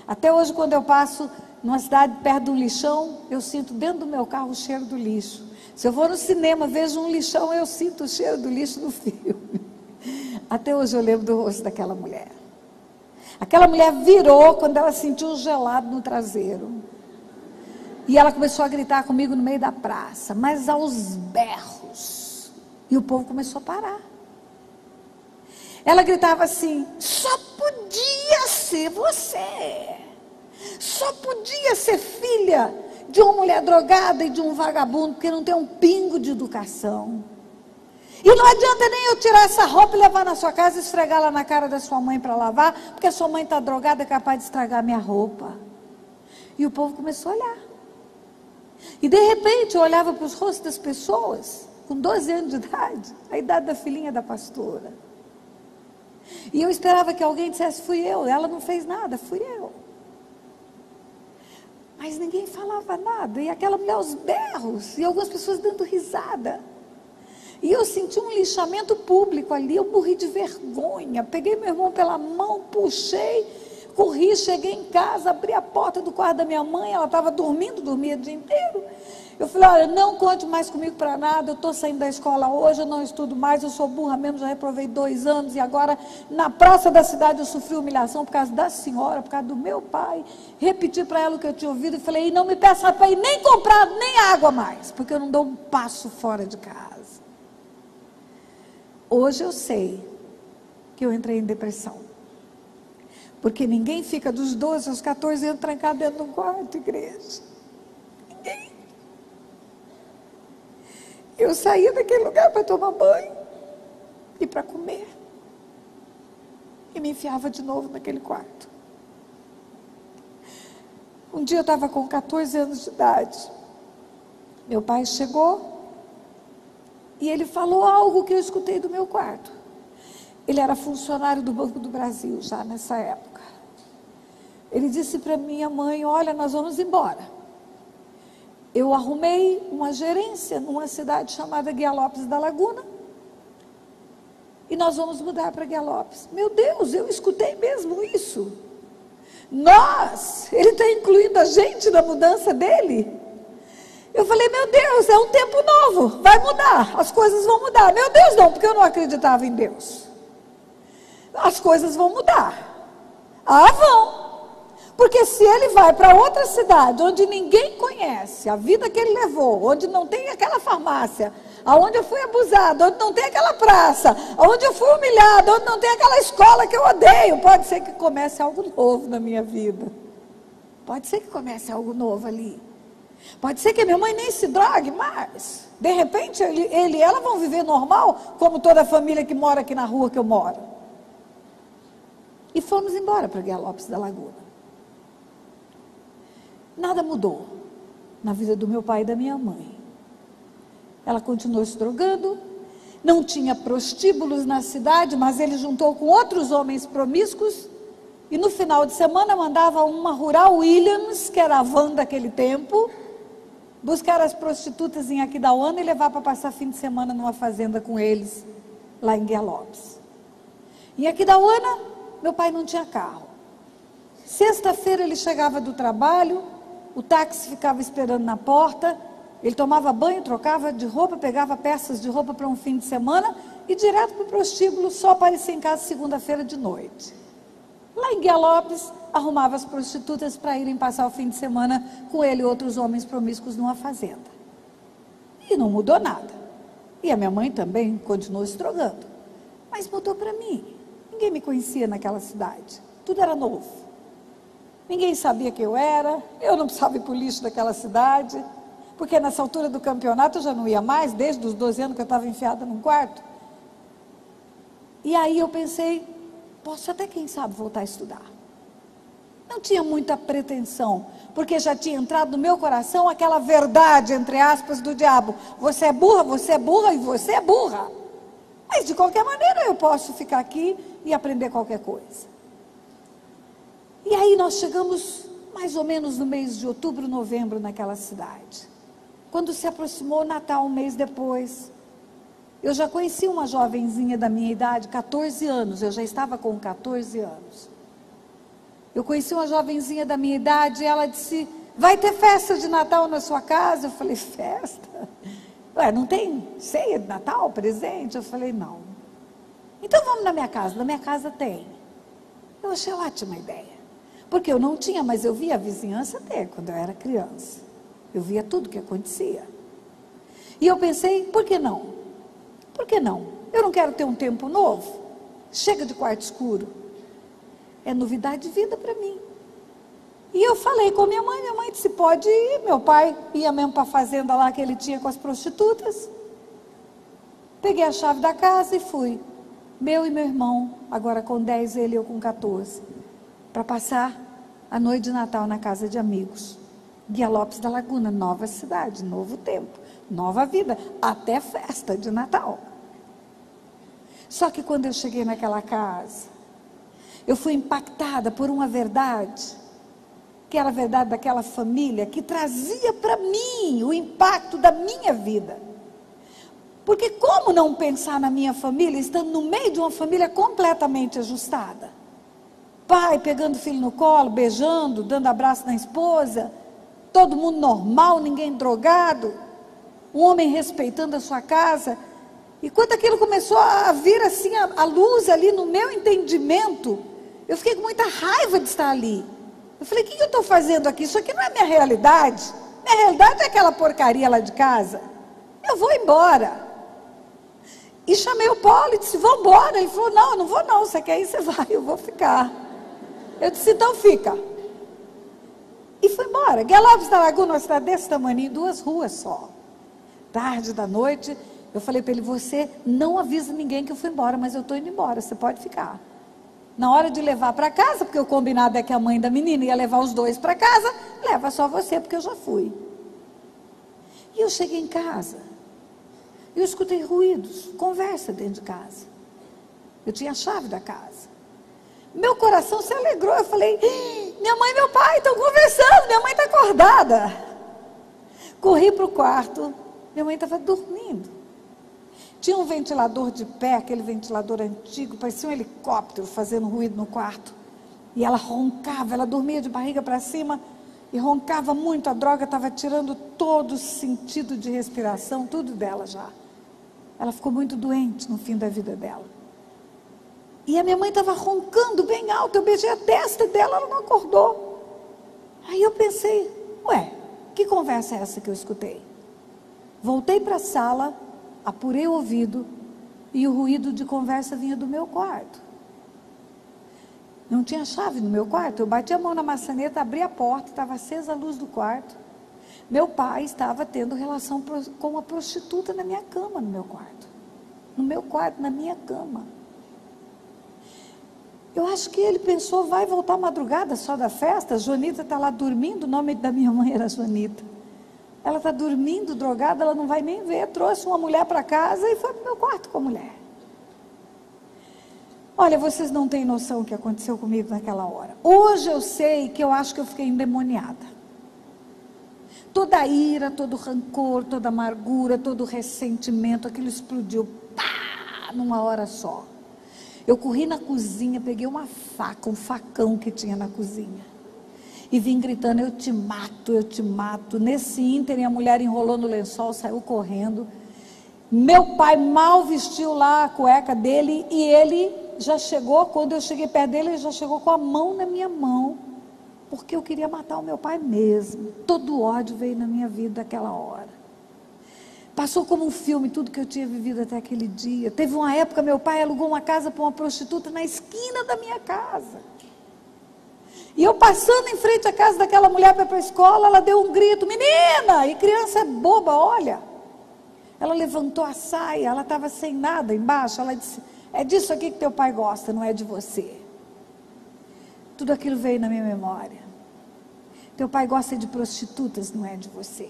Speaker 1: Até hoje, quando eu passo numa cidade perto do lixão, eu sinto dentro do meu carro o cheiro do lixo. Se eu for no cinema, vejo um lixão, eu sinto o cheiro do lixo no filme. Até hoje eu lembro do rosto daquela mulher. Aquela mulher virou quando ela sentiu o gelado no traseiro. E ela começou a gritar comigo no meio da praça, mas aos berros. E o povo começou a parar. Ela gritava assim, só podia ser você. Só podia ser filha de uma mulher drogada e de um vagabundo, porque não tem um pingo de educação. E não adianta nem eu tirar essa roupa e levar na sua casa e esfregar lá na cara da sua mãe para lavar, porque a sua mãe está drogada, é capaz de estragar minha roupa. E o povo começou a olhar. E de repente eu olhava para os rostos das pessoas, com 12 anos de idade, a idade da filhinha da pastora. E eu esperava que alguém dissesse, fui eu. Ela não fez nada, fui eu. Mas ninguém falava nada, e aquela mulher aos berros, e algumas pessoas dando risada. E eu senti um lixamento público ali, eu morri de vergonha. Peguei meu irmão pela mão, puxei, corri, cheguei em casa, abri a porta do quarto da minha mãe, ela estava dormindo, dormia o dia inteiro. Eu falei, olha, não conte mais comigo para nada, eu estou saindo da escola hoje, eu não estudo mais, eu sou burra mesmo, já reprovei 2 anos, e agora na praça da cidade eu sofri humilhação por causa da senhora, por causa do meu pai. Repeti para ela o que eu tinha ouvido e falei, e não me peça para ir nem comprar nem água mais, porque eu não dou um passo fora de casa. Hoje eu sei que eu entrei em depressão, porque ninguém fica dos 12 aos 14 anos trancado dentro de um quarto, igreja. Ninguém. Eu saía daquele lugar para tomar banho e para comer. E me enfiava de novo naquele quarto. Um dia eu estava com 14 anos de idade. Meu pai chegou e ele falou algo que eu escutei do meu quarto. Ele era funcionário do Banco do Brasil já nessa época. Ele disse para minha mãe, olha, nós vamos embora. Eu arrumei uma gerência numa cidade chamada Guia Lopes da Laguna. E nós vamos mudar para Guia Lopes. Meu Deus, eu escutei mesmo isso. Nós, ele está incluindo a gente na mudança dele. Eu falei, meu Deus, é um tempo novo, vai mudar, as coisas vão mudar. Meu Deus, não, porque eu não acreditava em Deus. As coisas vão mudar. Ah, vão. Porque se ele vai para outra cidade, onde ninguém conhece a vida que ele levou, onde não tem aquela farmácia, aonde eu fui abusado, onde não tem aquela praça, onde eu fui humilhado, onde não tem aquela escola que eu odeio, pode ser que comece algo novo na minha vida. Pode ser que comece algo novo ali. Pode ser que minha mãe nem se drogue mais. De repente, ele e ela vão viver normal, como toda a família que mora aqui na rua que eu moro. E fomos embora para Guia Lopes da Laguna. Nada mudou na vida do meu pai e da minha mãe. Ela continuou se drogando, não tinha prostíbulos na cidade, mas ele juntou com outros homens promíscuos, e no final de semana mandava uma Rural Williams, que era a van daquele tempo, buscar as prostitutas em Aquidauana e levar para passar fim de semana numa fazenda com eles, lá em Guia Lopes. Em Aquidauana, meu pai não tinha carro. Sexta-feira ele chegava do trabalho, o táxi ficava esperando na porta, ele tomava banho, trocava de roupa, pegava peças de roupa para um fim de semana e direto para o prostíbulo, só aparecia em casa segunda-feira de noite. Lá em Guia Lopes, arrumava as prostitutas para irem passar o fim de semana com ele e outros homens promíscuos numa fazenda. E não mudou nada. E a minha mãe também continuou se drogando. Mas mudou para mim. Ninguém me conhecia naquela cidade. Tudo era novo. Ninguém sabia quem eu era. Eu não precisava ir para o lixo daquela cidade. Porque nessa altura do campeonato eu já não ia mais, desde os 12 anos que eu estava enfiada num quarto. E aí eu pensei, posso até, quem sabe, voltar a estudar. Não tinha muita pretensão, porque já tinha entrado no meu coração aquela verdade, entre aspas, do diabo. Você é burra e você é burra. Mas de qualquer maneira eu posso ficar aqui e aprender qualquer coisa. E aí nós chegamos mais ou menos no mês de outubro, novembro naquela cidade. Quando se aproximou o Natal, um mês depois, eu já conheci uma jovenzinha da minha idade, 14 anos, eu já estava com 14 anos. Eu conheci uma jovenzinha da minha idade e ela disse, vai ter festa de Natal na sua casa? Eu falei, festa? Ué, não tem ceia de Natal, presente? Eu falei, não. Então vamos na minha casa tem. Eu achei ótima ideia. Porque eu não tinha, mas eu via a vizinhança ter quando eu era criança. Eu via tudo que acontecia. E eu pensei, por que não? Por que não? Eu não quero ter um tempo novo. Chega de quarto escuro. É novidade de vida para mim. E eu falei com minha mãe disse, pode ir. Meu pai ia mesmo para a fazenda lá que ele tinha com as prostitutas. Peguei a chave da casa e fui. Meu e meu irmão, agora com 10, ele e eu com 14. Para passar a noite de Natal na casa de amigos. Guia Lopes da Laguna, nova cidade, novo tempo, nova vida, até festa de Natal. Só que quando eu cheguei naquela casa, eu fui impactada por uma verdade, que era a verdade daquela família, que trazia para mim o impacto da minha vida. Porque como não pensar na minha família, estando no meio de uma família completamente ajustada? Pai pegando o filho no colo, beijando, dando abraço na esposa, todo mundo normal, ninguém drogado, um homem respeitando a sua casa. E quando aquilo começou a vir assim, a luz ali no meu entendimento, eu fiquei com muita raiva de estar ali. Eu falei, o que eu estou fazendo aqui? Isso aqui não é minha realidade. Minha realidade é aquela porcaria lá de casa. Eu vou embora. E chamei o Paulo e disse, vamos embora. Ele falou, não, eu não vou não, você quer ir, você vai, eu vou ficar. Eu disse, então fica. E fui embora. Guia Lopes da Laguna, uma cidade desse tamanho, 2 ruas só. Tarde da noite, eu falei para ele, você não avisa ninguém que eu fui embora, mas eu estou indo embora, você pode ficar. Na hora de levar para casa, porque o combinado é que a mãe da menina ia levar os 2 para casa, leva só você, porque eu já fui. E eu cheguei em casa, eu escutei ruídos, conversa dentro de casa. Eu tinha a chave da casa. Meu coração se alegrou, eu falei, minha mãe e meu pai estão conversando, minha mãe está acordada. Corri para o quarto, minha mãe estava dormindo. Tinha um ventilador de pé, aquele ventilador antigo, parecia um helicóptero fazendo ruído no quarto. E ela roncava, ela dormia de barriga para cima e roncava muito, a droga estava tirando todo o sentido de respiração, tudo dela já. Ela ficou muito doente no fim da vida dela. E a minha mãe estava roncando bem alto, eu beijei a testa dela, ela não acordou. Aí eu pensei, ué, que conversa é essa que eu escutei? Voltei para a sala, apurei o ouvido e o ruído de conversa vinha do meu quarto. Não tinha chave no meu quarto, eu bati a mão na maçaneta, abri a porta, estava acesa a luz do quarto. Meu pai estava tendo relação com uma prostituta na minha cama, no meu quarto. No meu quarto, na minha cama. Eu acho que ele pensou, vai voltar madrugada só da festa, Joanita está lá dormindo, o nome da minha mãe era Joanita. Ela está dormindo, drogada, ela não vai nem ver. Trouxe uma mulher para casa e foi para o meu quarto com a mulher. Olha, vocês não têm noção o que aconteceu comigo naquela hora. Hoje eu sei que eu acho que eu fiquei endemoniada. Toda a ira, todo o rancor, toda a amargura, todo o ressentimento, aquilo explodiu, pá, numa hora só. Eu corri na cozinha, peguei uma faca, um facão que tinha na cozinha. E vim gritando, eu te mato, eu te mato. Nesse ínterim, a mulher enrolou no lençol, saiu correndo. Meu pai mal vestiu lá a cueca dele e ele já chegou, quando eu cheguei perto dele, ele já chegou com a mão na minha mão. Porque eu queria matar o meu pai mesmo. Todo o ódio veio na minha vida naquela hora. Passou como um filme tudo que eu tinha vivido até aquele dia. Teve uma época, meu pai alugou uma casa para uma prostituta na esquina da minha casa. E eu passando em frente à casa daquela mulher para ir para a escola, ela deu um grito, menina! E criança é boba, olha. Ela levantou a saia, ela estava sem nada embaixo. Ela disse, é disso aqui que teu pai gosta, não é de você. Tudo aquilo veio na minha memória. Teu pai gosta de prostitutas, não é de você.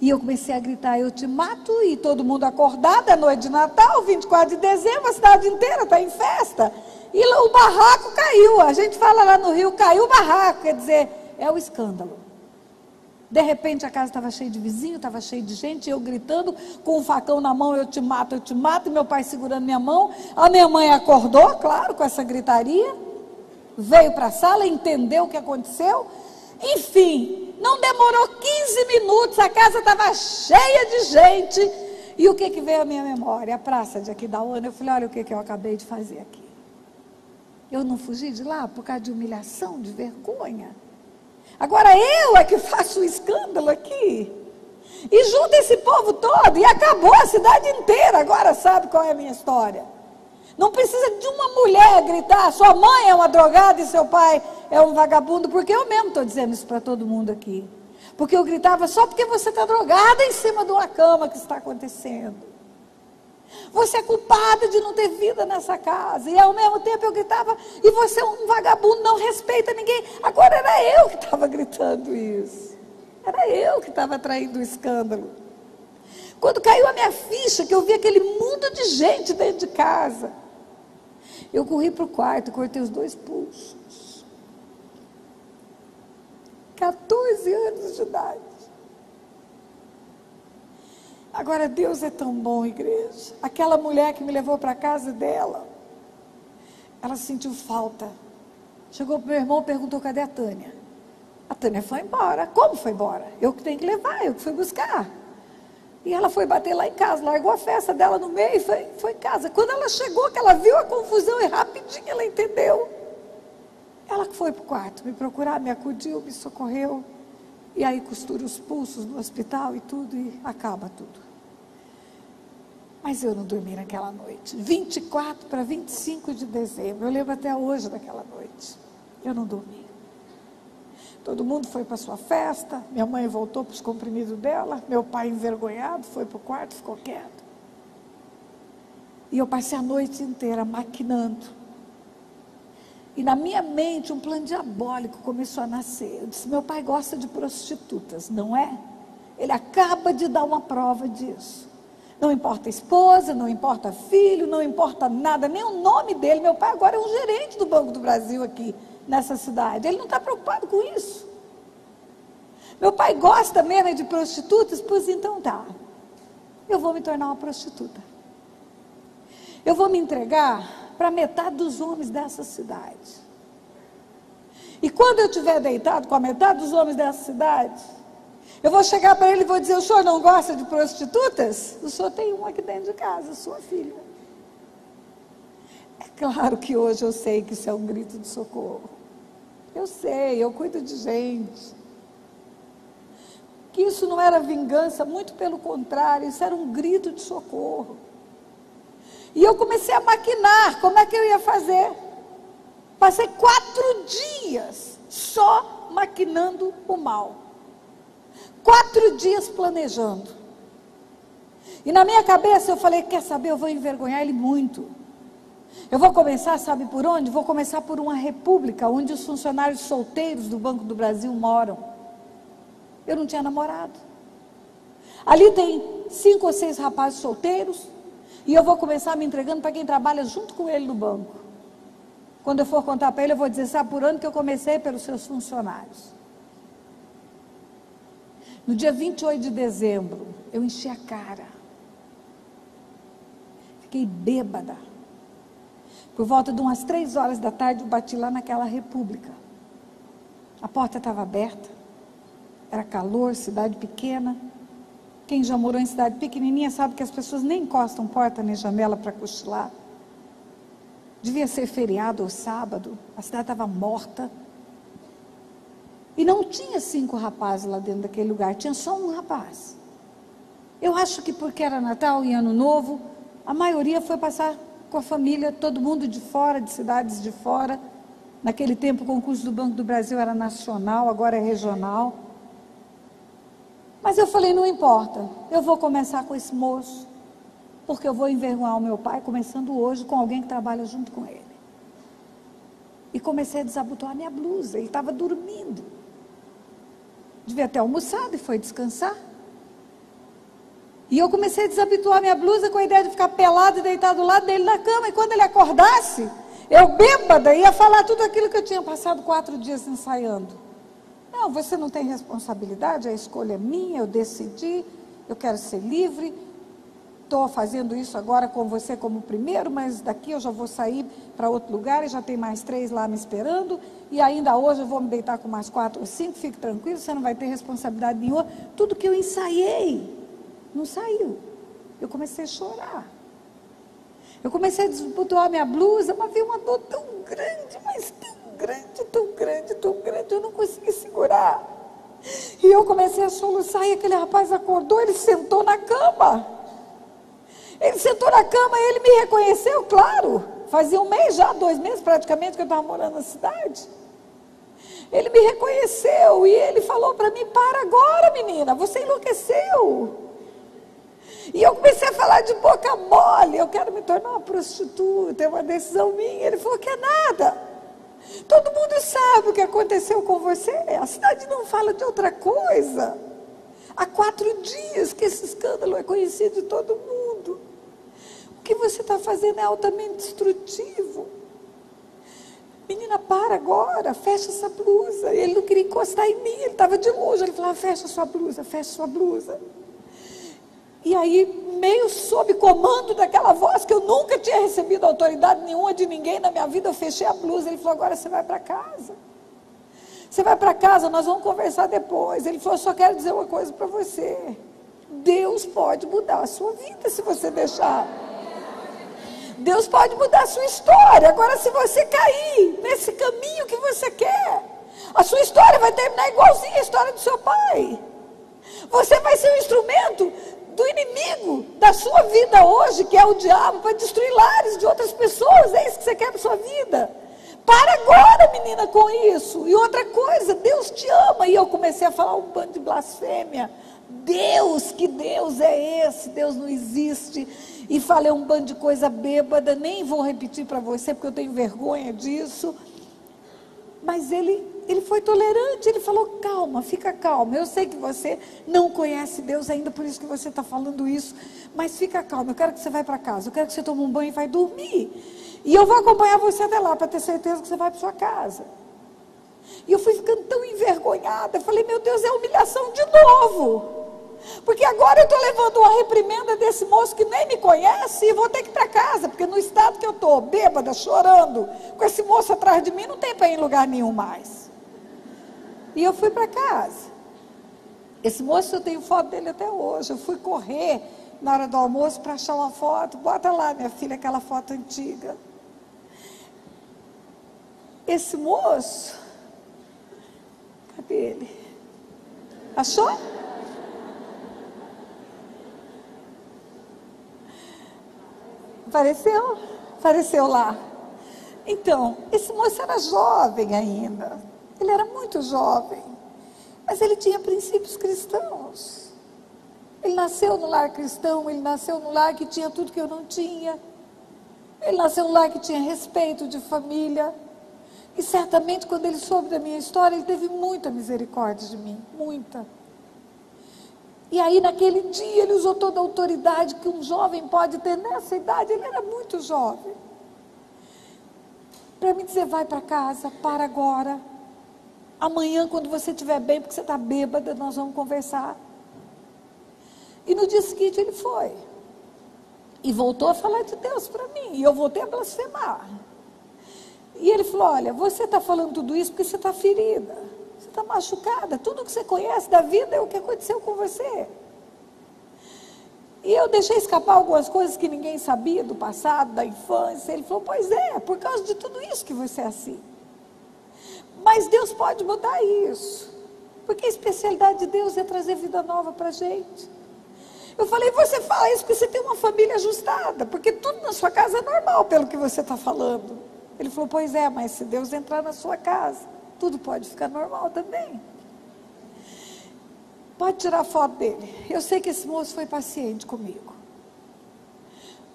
Speaker 1: E eu comecei a gritar, eu te mato, e todo mundo acordado, é noite de Natal, 24 de dezembro, a cidade inteira está em festa. E lá, o barraco caiu, a gente fala lá no Rio, caiu o barraco, quer dizer, é o escândalo. De repente a casa estava cheia de vizinhos, estava cheia de gente, eu gritando, com um facão na mão, eu te mato, e meu pai segurando minha mão. A minha mãe acordou, claro, com essa gritaria, veio para a sala, entendeu o que aconteceu. Enfim, não demorou 15 minutos, a casa estava cheia de gente. E o que veio à minha memória? A praça de Aquidauana. Eu falei, olha o que eu acabei de fazer aqui. Eu não fugi de lá por causa de humilhação, de vergonha. Agora eu é que faço o escândalo aqui. E junta esse povo todo e acabou a cidade inteira. Agora sabe qual é a minha história? Não precisa de uma mulher gritar, sua mãe é uma drogada e seu pai é um vagabundo, porque eu mesmo estou dizendo isso para todo mundo aqui. Porque eu gritava, só porque você está drogada em cima de uma cama que está acontecendo. Você é culpada de não ter vida nessa casa. E ao mesmo tempo eu gritava, e você é um vagabundo, não respeita ninguém. Agora era eu que estava gritando isso. Era eu que estava traindo o escândalo. Quando caiu a minha ficha, que eu vi aquele mundo de gente dentro de casa, eu corri para o quarto, cortei os 2 pulsos. 14 anos de idade. Agora Deus é tão bom, igreja. Aquela mulher que me levou para a casa dela, ela sentiu falta. Chegou para o meu irmão e perguntou, cadê a Tânia? A Tânia foi embora. Como foi embora? Eu que tenho que levar, eu que fui buscar. E ela foi bater lá em casa, largou a festa dela no meio e foi em casa. Quando ela chegou, que ela viu a confusão e rapidinho ela entendeu. Ela foi para o quarto me procurar, me acudiu, me socorreu. E aí costura os pulsos no hospital e tudo, e acaba tudo. Mas eu não dormi naquela noite. 24 para 25 de dezembro, eu lembro até hoje daquela noite. Eu não dormi. Todo mundo foi para sua festa, minha mãe voltou para os comprimidos dela, meu pai envergonhado, foi para o quarto, ficou quieto. E eu passei a noite inteira maquinando. E na minha mente um plano diabólico começou a nascer. Eu disse, meu pai gosta de prostitutas, não é? Ele acaba de dar uma prova disso. Não importa a esposa, não importa filho, não importa nada, nem o nome dele. Meu pai agora é um gerente do Banco do Brasil aqui nessa cidade. Ele não está preocupado com isso. Meu pai gosta mesmo de prostitutas, pois então tá. Eu vou me tornar uma prostituta. Eu vou me entregar para metade dos homens dessa cidade. E quando eu estiver deitado com a metade dos homens dessa cidade, eu vou chegar para ele e vou dizer, o senhor não gosta de prostitutas? O senhor tem uma aqui dentro de casa, sua filha. É claro que hoje eu sei que isso é um grito de socorro. Eu sei, eu cuido de gente. Que isso não era vingança, muito pelo contrário, isso era um grito de socorro. E eu comecei a maquinar, como é que eu ia fazer? Passei 4 dias só maquinando o mal. 4 dias planejando. E na minha cabeça eu falei, quer saber, eu vou envergonhar ele muito. Eu vou começar, sabe por onde? Vou começar por uma república, onde os funcionários solteiros do Banco do Brasil moram. Eu não tinha namorado. Ali tem 5 ou 6 rapazes solteiros, e eu vou começar me entregando para quem trabalha junto com ele no banco. Quando eu for contar para ele, eu vou dizer, sabe por onde que eu comecei? Pelos seus funcionários. No dia 28 de dezembro, eu enchi a cara. Fiquei bêbada. Por volta de umas 3 horas da tarde, eu bati lá naquela república. A porta estava aberta. Era calor, cidade pequena. Quem já morou em cidade pequenininha sabe que as pessoas nem encostam porta nem janela para cochilar. Devia ser feriado ou sábado. A cidade estava morta. E não tinha 5 rapazes lá dentro daquele lugar. Tinha só um rapaz. Eu acho que porque era Natal e Ano Novo, a maioria foi passar com a família, todo mundo de fora, de cidades de fora. Naquele tempo o concurso do Banco do Brasil era nacional, agora é regional. Mas eu falei, não importa, eu vou começar com esse moço, porque eu vou envergonhar o meu pai, começando hoje com alguém que trabalha junto com ele. E comecei a desabotoar minha blusa, ele estava dormindo. Devia ter almoçado e foi descansar. E eu comecei a desabotoar minha blusa com a ideia de ficar pelado e deitar do lado dele na cama. E quando ele acordasse, eu bêbada ia falar tudo aquilo que eu tinha passado 4 dias ensaiando. Não, você não tem responsabilidade, a escolha é minha, eu decidi, eu quero ser livre. Estou fazendo isso agora com você como primeiro, mas daqui eu já vou sair para outro lugar e já tem mais 3 lá me esperando. E ainda hoje eu vou me deitar com mais 4 ou 5, fique tranquilo, você não vai ter responsabilidade nenhuma. Tudo que eu ensaiei não saiu. Eu comecei a chorar. Eu comecei a desabotoar minha blusa, mas veio uma dor tão grande, mas tão grande, tão grande, tão grande, eu não consegui segurar. E eu comecei a soluçar e aquele rapaz acordou, ele sentou na cama. Ele sentou na cama e ele me reconheceu, claro. Fazia 1 mês já, 2 meses praticamente que eu estava morando na cidade. Ele me reconheceu e ele falou para mim, para agora menina, você enlouqueceu. E eu comecei a falar de boca mole, eu quero me tornar uma prostituta, é uma decisão minha. Ele falou que é nada. Todo mundo sabe o que aconteceu com você, a cidade não fala de outra coisa. Há 4 dias que esse escândalo é conhecido de todo mundo. O que você está fazendo é altamente destrutivo. Menina, para agora, fecha essa blusa. Ele não queria encostar em mim, ele estava de longe. Ele falava, fecha sua blusa, fecha sua blusa. E aí, meio sob comando daquela voz, que eu nunca tinha recebido autoridade nenhuma de ninguém na minha vida, eu fechei a blusa. Ele falou, agora você vai para casa. Você vai para casa, nós vamos conversar depois. Ele falou, eu só quero dizer uma coisa para você. Deus pode mudar a sua vida se você deixar. Deus pode mudar a sua história. Agora, se você cair nesse caminho que você quer, a sua história vai terminar igualzinha a história do seu pai. Você vai ser um instrumento do inimigo da sua vida hoje, que é o diabo, para destruir lares de outras pessoas. É isso que você quer para sua vida. Para agora, menina, com isso. E outra coisa, Deus te ama. E eu comecei a falar um bando de blasfêmia. Deus, que Deus é esse? Deus não existe. E falei um bando de coisa bêbada. Nem vou repetir para você, porque eu tenho vergonha disso. Mas ele foi tolerante. Ele falou, calma, fica calma. Eu sei que você não conhece Deus ainda, por isso que você está falando isso. Mas fica calma, eu quero que você vá para casa. Eu quero que você tome um banho e vai dormir. E eu vou acompanhar você até lá, para ter certeza que você vai para sua casa. E eu fui ficando tão envergonhada. Falei, meu Deus, é humilhação de novo. Porque agora eu estou levando uma reprimenda desse moço que nem me conhece e vou ter que ir para casa. Porque no estado que eu estou, bêbada, chorando, com esse moço atrás de mim, não tem para ir em lugar nenhum mais. E eu fui para casa. Esse moço, eu tenho foto dele até hoje. Eu fui correr na hora do almoço para achar uma foto. Bota lá, minha filha, aquela foto antiga. Esse moço, cadê ele? Achou? Apareceu lá. Então, esse moço era jovem ainda. Ele era muito jovem. Mas ele tinha princípios cristãos. Ele nasceu no lar cristão, ele nasceu no lar que tinha tudo que eu não tinha. Ele nasceu num lar que tinha respeito de família. E certamente, quando ele soube da minha história, ele teve muita misericórdia de mim, muita. E aí, naquele dia, ele usou toda a autoridade que um jovem pode ter nessa idade. Ele era muito jovem. Para me dizer, vai para casa, para agora. Amanhã, quando você estiver bem, porque você está bêbada, nós vamos conversar. E no dia seguinte, ele foi. E voltou a falar de Deus para mim. E eu voltei a blasfemar. E ele falou, olha, você está falando tudo isso porque você está ferida. Você está machucada. Tudo que você conhece da vida é o que aconteceu com você. E eu deixei escapar algumas coisas que ninguém sabia do passado, da infância. Ele falou, pois é por causa de tudo isso que você é assim. Mas Deus pode mudar isso. Porque a especialidade de Deus é trazer vida nova para a gente. Eu falei, você fala isso porque você tem uma família ajustada. Porque tudo na sua casa é normal pelo que você está falando. Ele falou, pois é, mas se Deus entrar na sua casa, tudo pode ficar normal também. Pode tirar a foto dele. Eu sei que esse moço foi paciente comigo.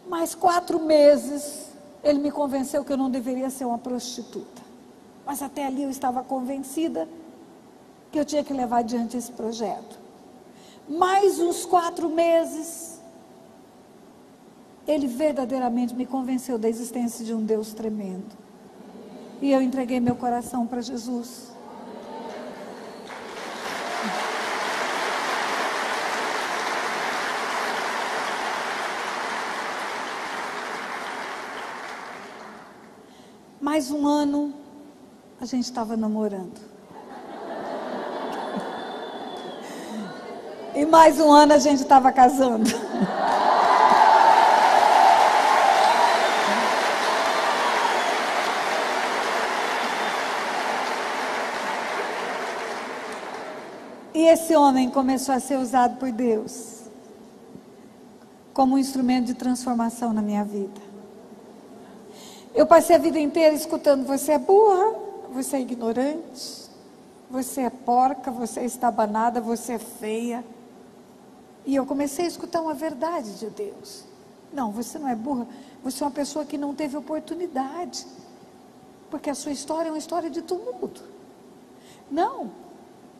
Speaker 1: Mas 4 meses, ele me convenceu que eu não deveria ser uma prostituta. Mas até ali eu estava convencida que eu tinha que levar adiante esse projeto. Mais uns 4 meses, ele verdadeiramente me convenceu da existência de um Deus tremendo. E eu entreguei meu coração para Jesus. Mais um ano, a gente estava namorando. E mais um ano a gente estava casando. E esse homem começou a ser usado por Deus como um instrumento de transformação na minha vida. Eu passei a vida inteira escutando, você é burra, você é ignorante, você é porca, você é estabanada, você é feia. E eu comecei a escutar uma verdade de Deus. Não, você não é burra, você é uma pessoa que não teve oportunidade. Porque a sua história é uma história de tumulto. Não,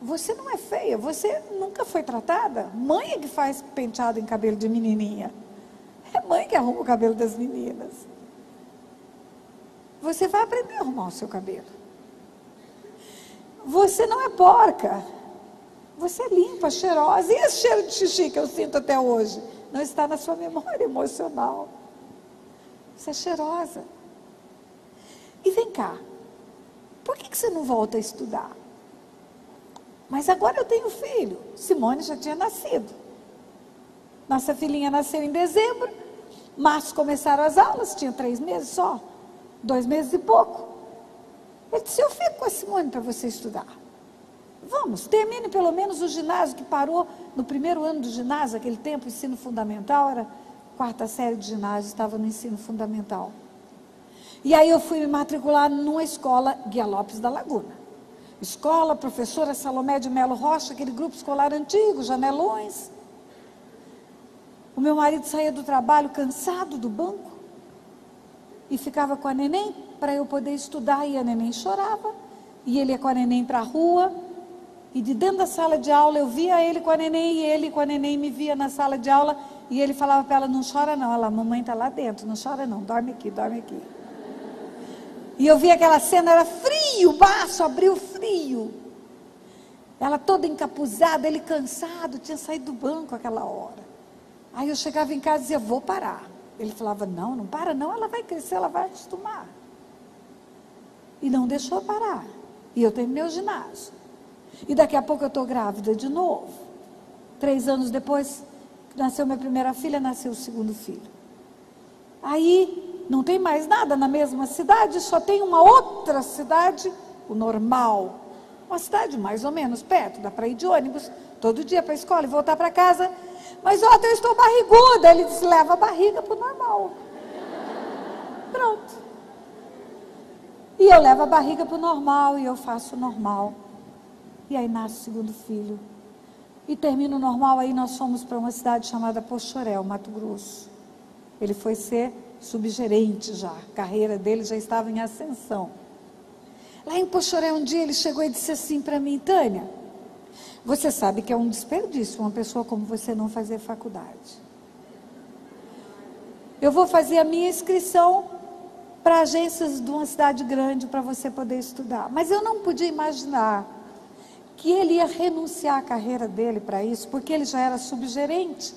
Speaker 1: você não é feia, você nunca foi tratada. Mãe é que faz penteado em cabelo de menininha. É mãe que arruma o cabelo das meninas. Você vai aprender a arrumar o seu cabelo. Você não é porca. Você é limpa, cheirosa. E esse cheiro de xixi que eu sinto até hoje? Não está na sua memória emocional. Você é cheirosa. E vem cá. Por que você não volta a estudar? Mas agora eu tenho filho. Simone já tinha nascido. Nossa filhinha nasceu em dezembro. Março começaram as aulas. Tinha 3 meses só. 2 meses e pouco. Ele disse, eu fico com a Simone para você estudar. Vamos, termine pelo menos o ginásio que parou no primeiro ano do ginásio, aquele tempo, ensino fundamental, era 4ª série de ginásio, estava no ensino fundamental. E aí eu fui me matricular numa escola, Guia Lopes da Laguna. Escola, professora Salomé de Melo Rocha, aquele grupo escolar antigo, janelões. O meu marido saía do trabalho cansado do banco e ficava com a neném para eu poder estudar, e a neném chorava, e ele ia com a neném para a rua, e de dentro da sala de aula eu via ele com a neném, e ele com a neném me via na sala de aula, e ele falava para ela, não chora não, ela, mamãe está lá dentro, não chora não, dorme aqui, dorme aqui. E eu via aquela cena, era frio, o baço abriu frio, ela toda encapuzada, ele cansado, tinha saído do banco aquela hora. Aí eu chegava em casa e dizia, vou parar. Ele falava, não, não para não, ela vai crescer, ela vai acostumar. E não deixou parar. E eu terminei o ginásio. E daqui a pouco eu estou grávida de novo. 3 anos depois, nasceu minha primeira filha, nasceu o segundo filho. Aí, não tem mais nada na mesma cidade, só tem uma outra cidade, o Normal. Uma cidade mais ou menos perto, dá para ir de ônibus, todo dia para a escola e voltar para casa. Mas, ó, eu estou barriguda. Ele disse, leva a barriga para o Normal. Pronto. E eu levo a barriga para o Normal, e eu faço o Normal. E aí nasce o segundo filho. E termina o Normal, aí nós fomos para uma cidade chamada Poxorel, Mato Grosso. Ele foi ser subgerente já, a carreira dele já estava em ascensão. Lá em Poxoré um dia ele chegou e disse assim para mim: Tânia, você sabe que é um desperdício uma pessoa como você não fazer faculdade. Eu vou fazer a minha inscrição para agências de uma cidade grande para você poder estudar. Mas eu não podia imaginar que ele ia renunciar à carreira dele para isso, porque ele já era subgerente.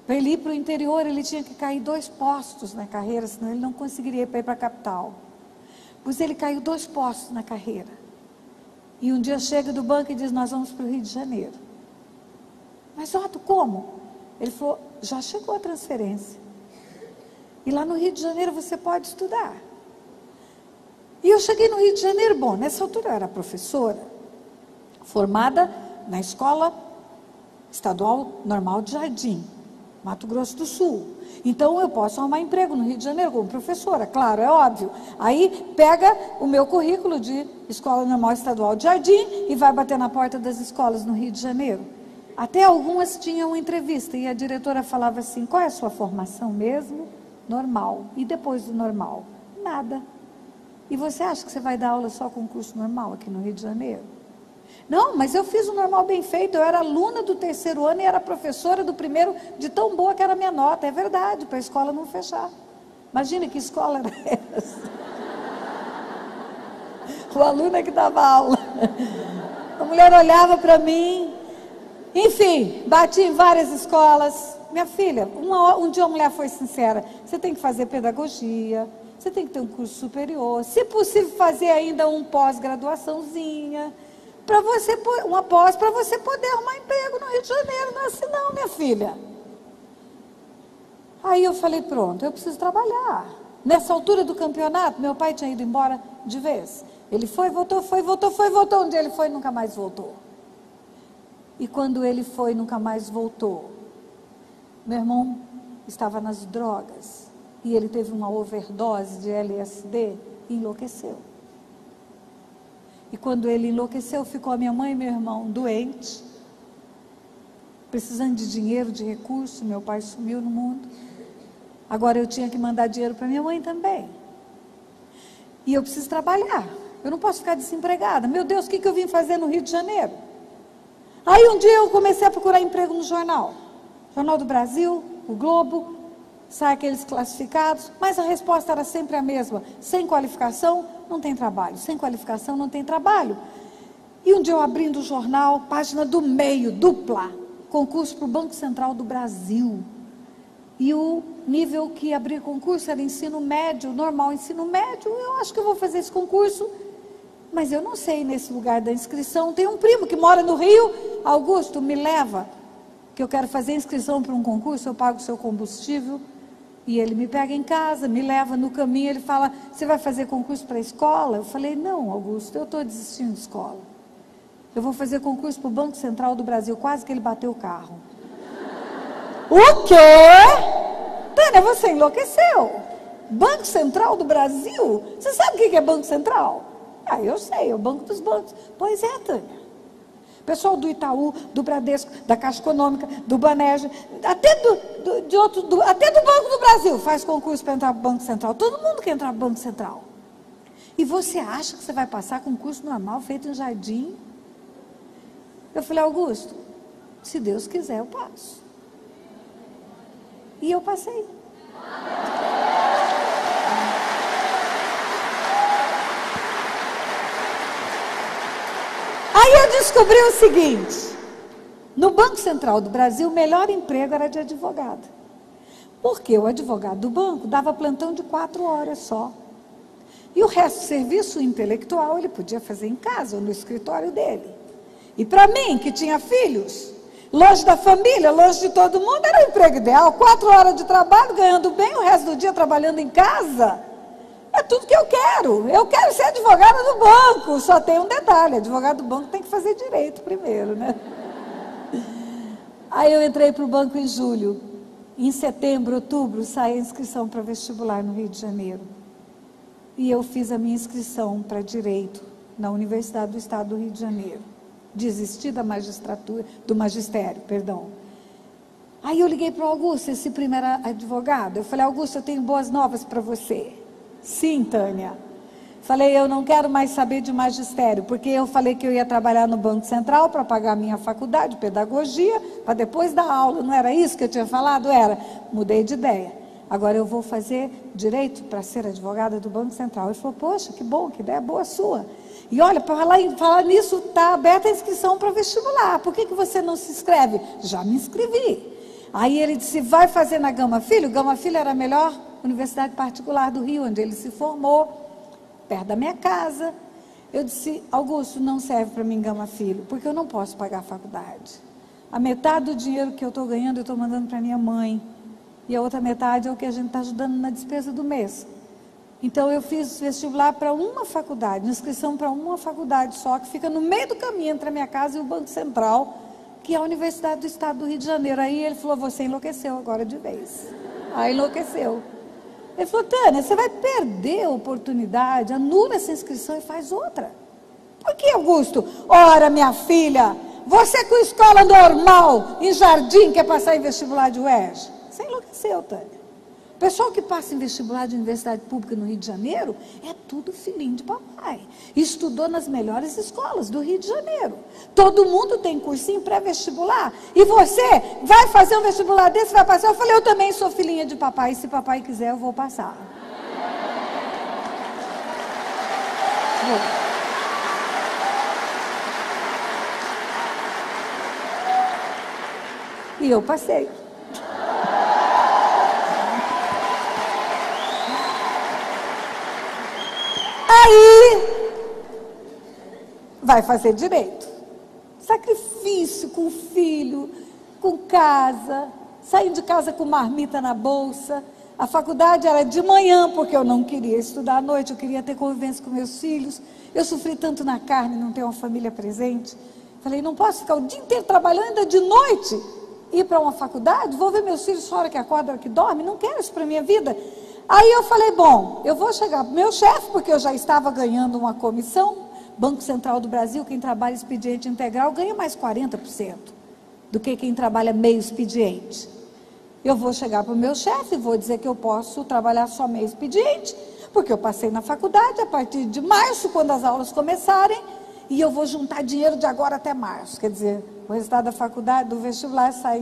Speaker 1: Para ele ir para o interior, ele tinha que cair 2 postos na carreira, senão ele não conseguiria ir para a capital. Pois ele caiu 2 postos na carreira. E um dia chega do banco e diz: nós vamos para o Rio de Janeiro. Mas Otto, como? Ele falou: já chegou a transferência. E lá no Rio de Janeiro você pode estudar. E eu cheguei no Rio de Janeiro, bom, nessa altura eu era professora, formada na Escola Estadual Normal de Jardim, Mato Grosso do Sul. Então eu posso arrumar emprego no Rio de Janeiro como professora, claro, é óbvio. Aí pega o meu currículo de Escola Normal Estadual de Jardim e vai bater na porta das escolas no Rio de Janeiro. Até algumas tinham entrevista e a diretora falava assim: qual é a sua formação mesmo? Normal. E depois do normal? Nada. E você acha que você vai dar aula só com curso normal aqui no Rio de Janeiro? Não, mas eu fiz o normal bem feito, eu era aluna do 3º ano e era professora do 1º, de tão boa que era a minha nota. É verdade, para a escola não fechar. Imagina que escola era essa. O aluno é que dava aula. A mulher olhava para mim. Enfim, bati em várias escolas. Minha filha, um dia uma mulher foi sincera: você tem que fazer pedagogia, você tem que ter um curso superior, se possível fazer ainda um pós-graduaçãozinha, para você, uma pós, para você poder arrumar emprego no Rio de Janeiro. Não é assim não, minha filha. Aí eu falei: pronto, eu preciso trabalhar. Nessa altura do campeonato, meu pai tinha ido embora de vez. Ele foi, voltou, foi, voltou, foi, voltou. Um dia ele foi e nunca mais voltou. E quando ele foi e nunca mais voltou, meu irmão estava nas drogas. E ele teve uma overdose de LSD e enlouqueceu. E quando ele enlouqueceu, ficou a minha mãe e meu irmão doentes, precisando de dinheiro, de recurso. Meu pai sumiu no mundo. Agora eu tinha que mandar dinheiro para minha mãe também. E eu preciso trabalhar. Eu não posso ficar desempregada. Meu Deus, o que eu vim fazer no Rio de Janeiro? Aí um dia eu comecei a procurar emprego no jornal. Jornal do Brasil, o Globo, sai aqueles classificados, mas a resposta era sempre a mesma: sem qualificação não tem trabalho, sem qualificação não tem trabalho. E um dia eu abrindo o jornal, página do meio, dupla, concurso para o Banco Central do Brasil. E o nível que abri concurso era ensino médio, normal ensino médio. Eu acho que eu vou fazer esse concurso, mas eu não sei, nesse lugar da inscrição, tem um primo que mora no Rio: Augusto, me leva, que eu quero fazer inscrição para um concurso, eu pago o seu combustível. E ele me pega em casa, me leva no caminho, ele fala: você vai fazer concurso para a escola? Eu falei: não, Augusto, eu estou desistindo de escola. Eu vou fazer concurso para o Banco Central do Brasil. Quase que ele bateu o carro. O quê? Tânia, você enlouqueceu? Banco Central do Brasil? Você sabe o que é Banco Central? Ah, eu sei, é o banco dos bancos. Pois é, Tânia. Pessoal do Itaú, do Bradesco, da Caixa Econômica, do Banerj, até até do Banco do Brasil faz concurso para entrar para o Banco Central. Todo mundo quer entrar para o Banco Central. E você acha que você vai passar com um curso normal feito em Jardim? Eu falei: Augusto, se Deus quiser eu passo. E eu passei. Aí eu descobri o seguinte: no Banco Central do Brasil, o melhor emprego era de advogado. Porque o advogado do banco dava plantão de 4 horas só. E o resto do serviço intelectual ele podia fazer em casa ou no escritório dele. E para mim, que tinha filhos, longe da família, longe de todo mundo, era o emprego ideal. 4 horas de trabalho, ganhando bem, o resto do dia trabalhando em casa. É tudo que eu quero. Eu quero ser advogada do banco. Só tem um detalhe: advogado do banco tem que fazer direito primeiro, né? Aí eu entrei para o banco em julho. Em setembro, outubro, sai a inscrição para vestibular no Rio de Janeiro. E eu fiz a minha inscrição para direito na Universidade do Estado do Rio de Janeiro. Desisti da magistratura, do magistério, perdão. Aí eu liguei para o Augusto, esse primeiro advogado. Eu falei, Augusto, eu tenho boas novas para você. Sim, Tânia. Falei, eu não quero mais saber de magistério, porque eu falei que eu ia trabalhar no Banco Central para pagar a minha faculdade de pedagogia, para depois dar aula. Não era isso que eu tinha falado? Era. Mudei de ideia. Agora eu vou fazer direito para ser advogada do Banco Central. Ele falou, poxa, que bom, que ideia boa sua. E olha, para falar nisso, está aberta a inscrição para vestibular. Por que você não se inscreve? Já me inscrevi. Aí ele disse, vai fazer na Gama Filho? Gama Filho era a melhor universidade particular do Rio, onde ele se formou, perto da minha casa. Eu disse, Augusto, não serve para mim Gama Filho, porque eu não posso pagar a faculdade. A metade do dinheiro que eu estou ganhando, eu estou mandando para minha mãe. E a outra metade é o que a gente está ajudando na despesa do mês. Então eu fiz vestibular para uma faculdade, inscrição para uma faculdade só, que fica no meio do caminho entre a minha casa e o Banco Central, que é a Universidade do Estado do Rio de Janeiro. Aí ele falou, você enlouqueceu agora de vez. Aí enlouqueceu. Ele falou, Tânia, você vai perder a oportunidade, anula essa inscrição e faz outra. Por que, Augusto? Ora, minha filha, você com escola normal, em Jardim, quer passar em vestibular de UERJ? Você enlouqueceu, Tânia. O pessoal que passa em vestibular de universidade pública no Rio de Janeiro é tudo filhinho de papai. Estudou nas melhores escolas do Rio de Janeiro. Todo mundo tem cursinho pré-vestibular. E você vai fazer um vestibular desse, vai passar? Eu falei, eu também sou filhinha de papai. E se papai quiser, eu vou passar. E eu passei. Aí, vai fazer direito. Sacrifício com filho, com casa, saindo de casa com marmita na bolsa. A faculdade era de manhã, porque eu não queria estudar à noite, eu queria ter convivência com meus filhos. Eu sofri tanto na carne, não ter uma família presente. Falei, não posso ficar o dia inteiro trabalhando, ainda de noite, ir para uma faculdade, vou ver meus filhos só hora que acorda, hora que dorme, não quero isso para a minha vida. Aí eu falei, bom, eu vou chegar para o meu chefe, porque eu já estava ganhando uma comissão. Banco Central do Brasil, quem trabalha expediente integral ganha mais 40% do que quem trabalha meio expediente. Eu vou chegar para o meu chefe e vou dizer que eu posso trabalhar só meio expediente, porque eu passei na faculdade a partir de março, quando as aulas começarem, e eu vou juntar dinheiro de agora até março. Quer dizer, o resultado da faculdade, do vestibular, sai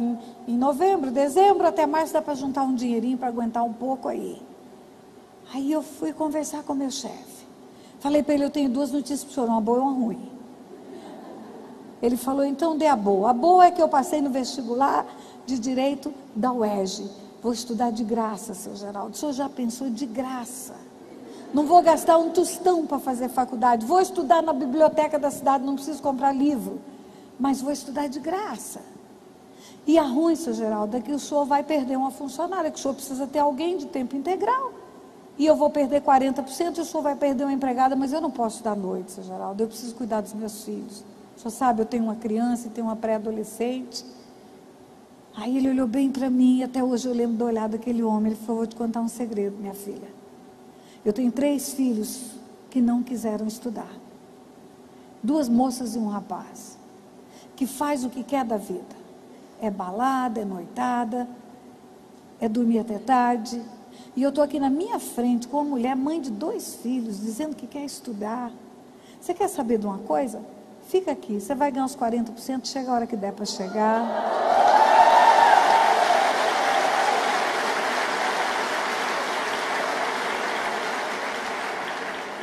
Speaker 1: em novembro, dezembro, até março dá para juntar um dinheirinho para aguentar um pouco aí. Aí eu fui conversar com o meu chefe. Falei para ele, eu tenho duas notícias para o senhor, uma boa e uma ruim. Ele falou, então dê a boa. A boa é que eu passei no vestibular de Direito da UERJ. Vou estudar de graça, seu Geraldo. O senhor já pensou de graça? Não vou gastar um tostão para fazer faculdade. Vou estudar na biblioteca da cidade, não preciso comprar livro. Mas vou estudar de graça. E a ruim, seu Geraldo, é que o senhor vai perder uma funcionária, que o senhor precisa ter alguém de tempo integral. E eu vou perder 40%, e o senhor vai perder uma empregada, mas eu não posso dar noite, seu Geraldo, eu preciso cuidar dos meus filhos. O senhor sabe, eu tenho uma criança e tenho uma pré-adolescente. Aí ele olhou bem para mim, e até hoje eu lembro da olhada daquele homem. Ele falou, vou te contar um segredo, minha filha. Eu tenho 3 filhos que não quiseram estudar. 2 moças e um rapaz, que faz o que quer da vida. É balada, é noitada, é dormir até tarde. E eu estou aqui na minha frente com uma mulher, mãe de 2 filhos, dizendo que quer estudar. Você quer saber de uma coisa? Fica aqui, você vai ganhar uns 40%, chega a hora que der para chegar.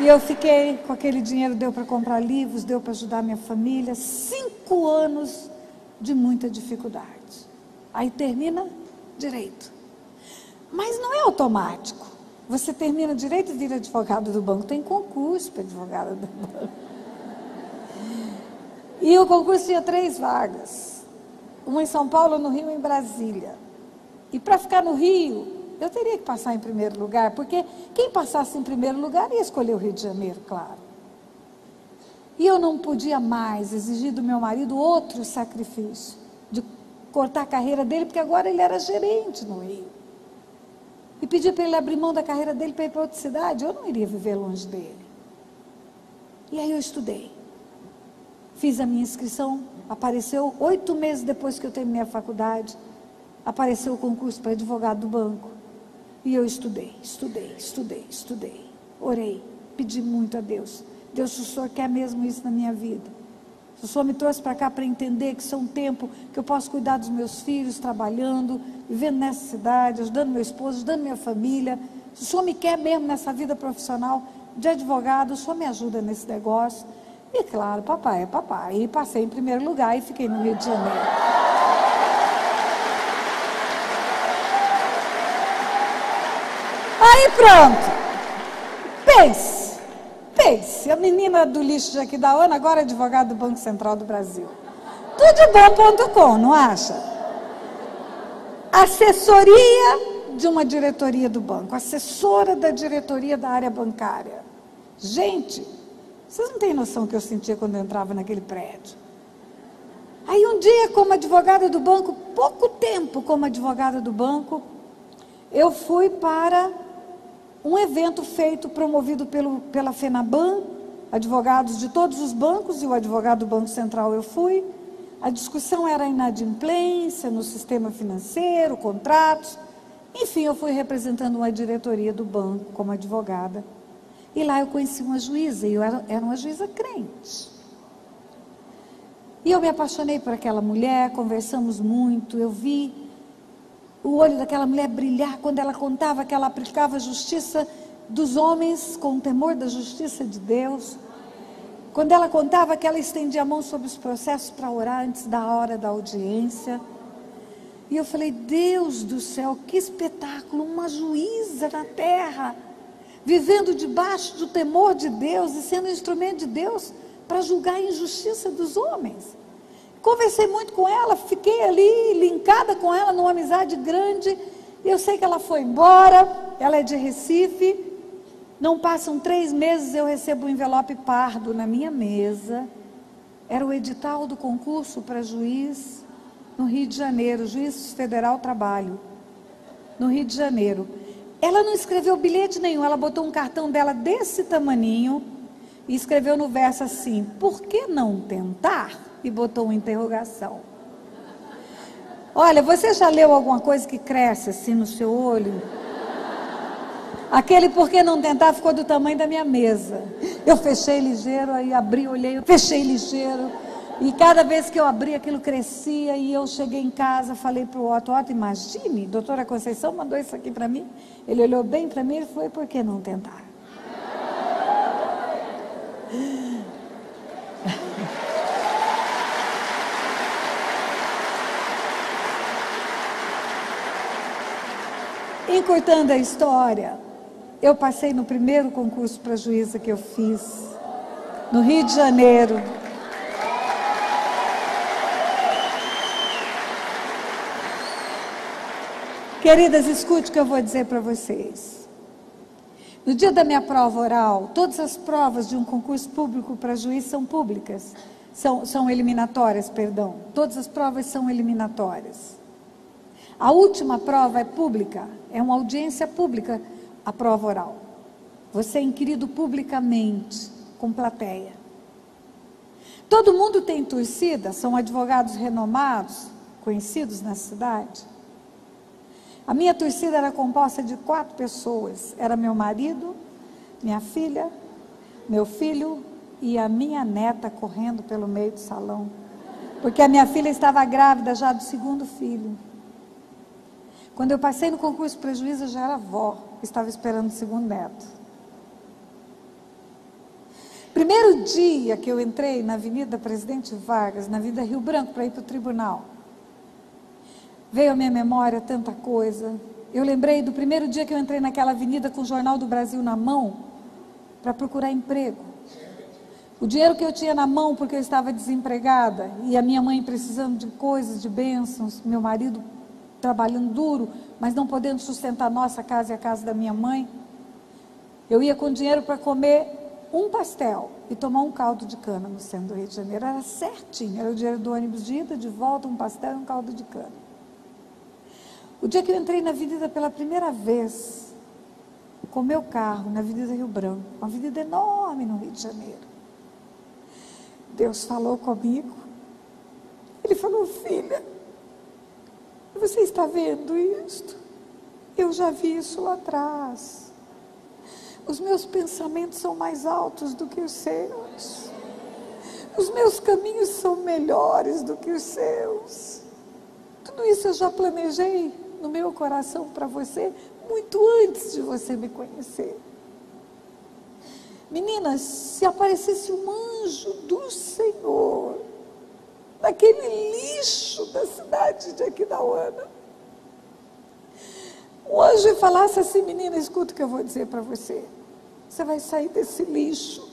Speaker 1: E eu fiquei com aquele dinheiro, deu para comprar livros, deu para ajudar a minha família. 5 anos de muita dificuldade. Aí termina direito. Mas não é automático. Você termina direito e vira advogado do banco. Tem concurso para advogado do banco. E o concurso tinha 3 vagas. Uma em São Paulo, no Rio e em Brasília. E para ficar no Rio, eu teria que passar em primeiro lugar, porque quem passasse em primeiro lugar ia escolher o Rio de Janeiro, claro. E eu não podia mais exigir do meu marido outro sacrifício, de cortar a carreira dele, porque agora ele era gerente no Rio. E pedir para ele abrir mão da carreira dele para ir para outra cidade, eu não iria viver longe dele. E aí eu estudei. Fiz a minha inscrição, apareceu 8 meses depois que eu terminei a faculdade. apareceu o concurso para advogado do banco. E eu estudei. Orei, pedi muito a Deus. Deus, se o Senhor quer mesmo isso na minha vida. Se o Senhor me trouxe para cá para entender que isso é um tempo que eu posso cuidar dos meus filhos, trabalhando, vivendo nessa cidade, ajudando meu esposo, ajudando minha família. Se o Senhor me quer mesmo nessa vida profissional de advogado, o Senhor me ajuda nesse negócio. E claro, papai é papai. E passei em primeiro lugar e fiquei no Rio de Janeiro. Aí pronto. Pense, a menina do lixo de Aquidauana agora é advogada do Banco Central do Brasil. Tudebom.com, não acha? Assessoria de uma diretoria do banco, assessora da diretoria da área bancária. Gente, vocês não têm noção do que eu sentia quando eu entrava naquele prédio. Aí um dia, como advogada do banco, pouco tempo como advogada do banco, eu fui para um evento promovido pela FENABAN, advogados de todos os bancos, e o advogado do Banco Central eu fui. A discussão era a inadimplência no sistema financeiro, contratos. Enfim, eu fui representando uma diretoria do banco como advogada. E lá eu conheci uma juíza, e eu era uma juíza crente. E eu me apaixonei por aquela mulher, conversamos muito, eu vi o olho daquela mulher brilhar quando ela contava que ela aplicava a justiça dos homens com o temor da justiça de Deus. Quando ela contava que ela estendia a mão sobre os processos para orar antes da hora da audiência. E eu falei, Deus do céu, que espetáculo, uma juíza na terra, vivendo debaixo do temor de Deus e sendo instrumento de Deus para julgar a injustiça dos homens. Conversei muito com ela, fiquei ali linkada com ela numa amizade grande. Eu sei que ela foi embora, ela é de Recife. Não passam 3 meses, eu recebo um envelope pardo na minha mesa. Era o edital do concurso para juiz no Rio de Janeiro, juiz federal trabalho, no Rio de Janeiro. Ela não escreveu bilhete nenhum, ela botou um cartão dela desse tamaninho e escreveu no verso assim, por que não tentar? E botou uma interrogação. Olha, você já leu alguma coisa que cresce assim no seu olho? Aquele por que não tentar ficou do tamanho da minha mesa. Eu fechei ligeiro, aí abri, olhei, eu fechei ligeiro. E cada vez que eu abri, aquilo crescia. E eu cheguei em casa, falei para o Otto, imagine, doutora Conceição mandou isso aqui para mim. Ele olhou bem para mim e falou, por que não tentar? Encurtando a história, eu passei no primeiro concurso para juíza que eu fiz, no Rio de Janeiro. Queridas, escute o que eu vou dizer para vocês. No dia da minha prova oral, todas as provas de um concurso público para juiz são públicas, são eliminatórias, perdão. Todas as provas são eliminatórias. A última prova é pública, é uma audiência pública, a prova oral. Você é inquirido publicamente, com plateia. Todo mundo tem torcida, são advogados renomados, conhecidos na cidade. A minha torcida era composta de 4 pessoas, era meu marido, minha filha, meu filho e a minha neta correndo pelo meio do salão. Porque a minha filha estava grávida já do 2º filho. Quando eu passei no concurso para juíza, eu já era avó, estava esperando o 2º neto. Primeiro dia que eu entrei na Avenida Presidente Vargas, na Avenida Rio Branco, para ir para o tribunal, veio à minha memória tanta coisa. Eu lembrei do primeiro dia que eu entrei naquela avenida com o Jornal do Brasil na mão, para procurar emprego. O dinheiro que eu tinha na mão, porque eu estava desempregada, e a minha mãe precisando de coisas, de bênçãos, meu marido trabalhando duro, mas não podendo sustentar a nossa casa e a casa da minha mãe. Eu ia com dinheiro para comer um pastel e tomar um caldo de cana no centro do Rio de Janeiro. Era certinho, era o dinheiro do ônibus de ida, de volta, um pastel e um caldo de cana. O dia que eu entrei na avenida pela primeira vez, com meu carro, na Avenida Rio Branco, uma avenida enorme no Rio de Janeiro, Deus falou comigo. Ele falou, filha, Você está vendo isto? Eu já vi isso lá atrás. Os meus pensamentos são mais altos do que os seus. Os meus caminhos são melhores do que os seus. Tudo isso eu já planejei no meu coração para você, muito antes de você me conhecer. Meninas, se aparecesse um anjo do Senhor, naquele lixo da cidade de Aquidauana, o anjo falasse assim: menina, escuta o que eu vou dizer para você. Você vai sair desse lixo.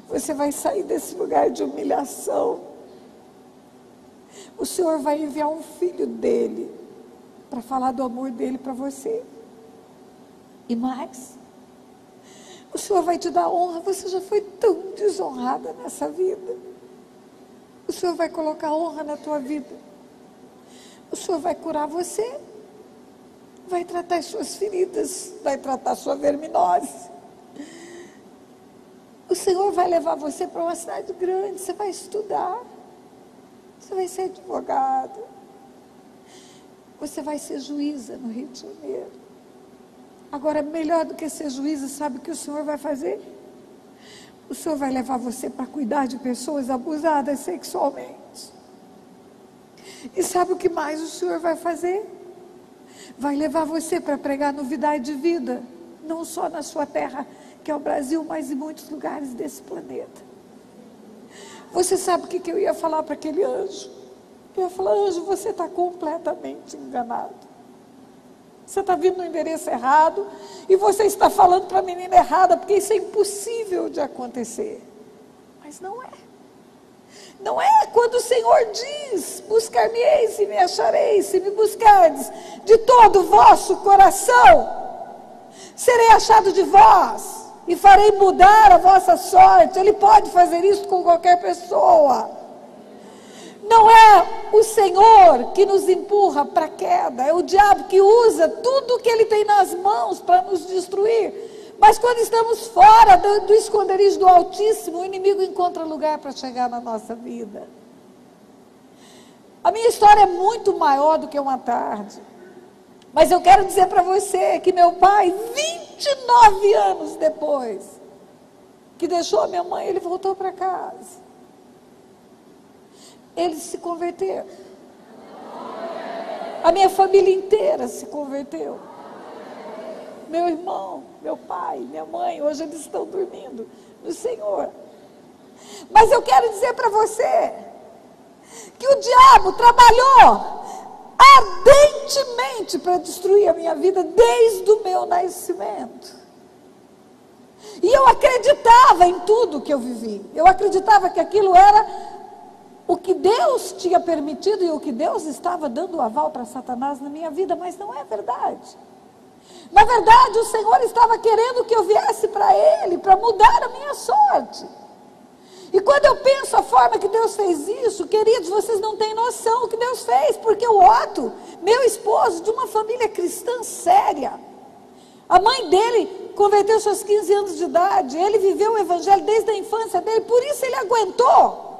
Speaker 1: Você vai sair desse lugar de humilhação. O Senhor vai enviar um filho dele para falar do amor dele para você. E mais, o Senhor vai te dar honra. Você já foi tão desonrada nessa vida. O Senhor vai colocar honra na tua vida. O Senhor vai curar você. Vai tratar as suas feridas. Vai tratar a sua verminose. O Senhor vai levar você para uma cidade grande. Você vai estudar. Você vai ser advogada. Você vai ser juíza no Rio de Janeiro. Agora, melhor do que ser juíza, sabe o que o Senhor vai fazer? O Senhor vai levar você para cuidar de pessoas abusadas sexualmente. E sabe o que mais o Senhor vai fazer? Vai levar você para pregar novidade de vida, não só na sua terra, que é o Brasil, mas em muitos lugares desse planeta. Você sabe o que eu ia falar para aquele anjo? Eu ia falar: anjo, você está completamente enganado. Você está vindo no endereço errado e você está falando para a menina errada, porque isso é impossível de acontecer. Mas não é. Não é quando o Senhor diz: buscar-me-eis e me achareis, se me buscardes de todo o vosso coração, serei achado de vós e farei mudar a vossa sorte. Ele pode fazer isso com qualquer pessoa. Não é o Senhor que nos empurra para a queda, é o diabo que usa tudo que ele tem nas mãos para nos destruir. Mas quando estamos fora do esconderijo do Altíssimo, o inimigo encontra lugar para chegar na nossa vida. A minha história é muito maior do que uma tarde. Mas eu quero dizer para você que meu pai, 29 anos depois que deixou a minha mãe, ele voltou para casa. Ele se converteu. A minha família inteira se converteu. Meu irmão, meu pai, minha mãe, hoje eles estão dormindo no Senhor. Mas eu quero dizer para você que o diabo trabalhou ardentemente para destruir a minha vida desde o meu nascimento. E eu acreditava em tudo que eu vivi. Eu acreditava que aquilo era o que Deus tinha permitido e o que Deus estava dando o aval para Satanás na minha vida, mas não é verdade. Na verdade, o Senhor estava querendo que eu viesse para Ele, para mudar a minha sorte. E quando eu penso a forma que Deus fez isso, queridos, vocês não têm noção do que Deus fez, porque o Otto, meu esposo, de uma família cristã séria, a mãe dele converteu-se aos 15 anos de idade, ele viveu o evangelho desde a infância dele, por isso ele aguentou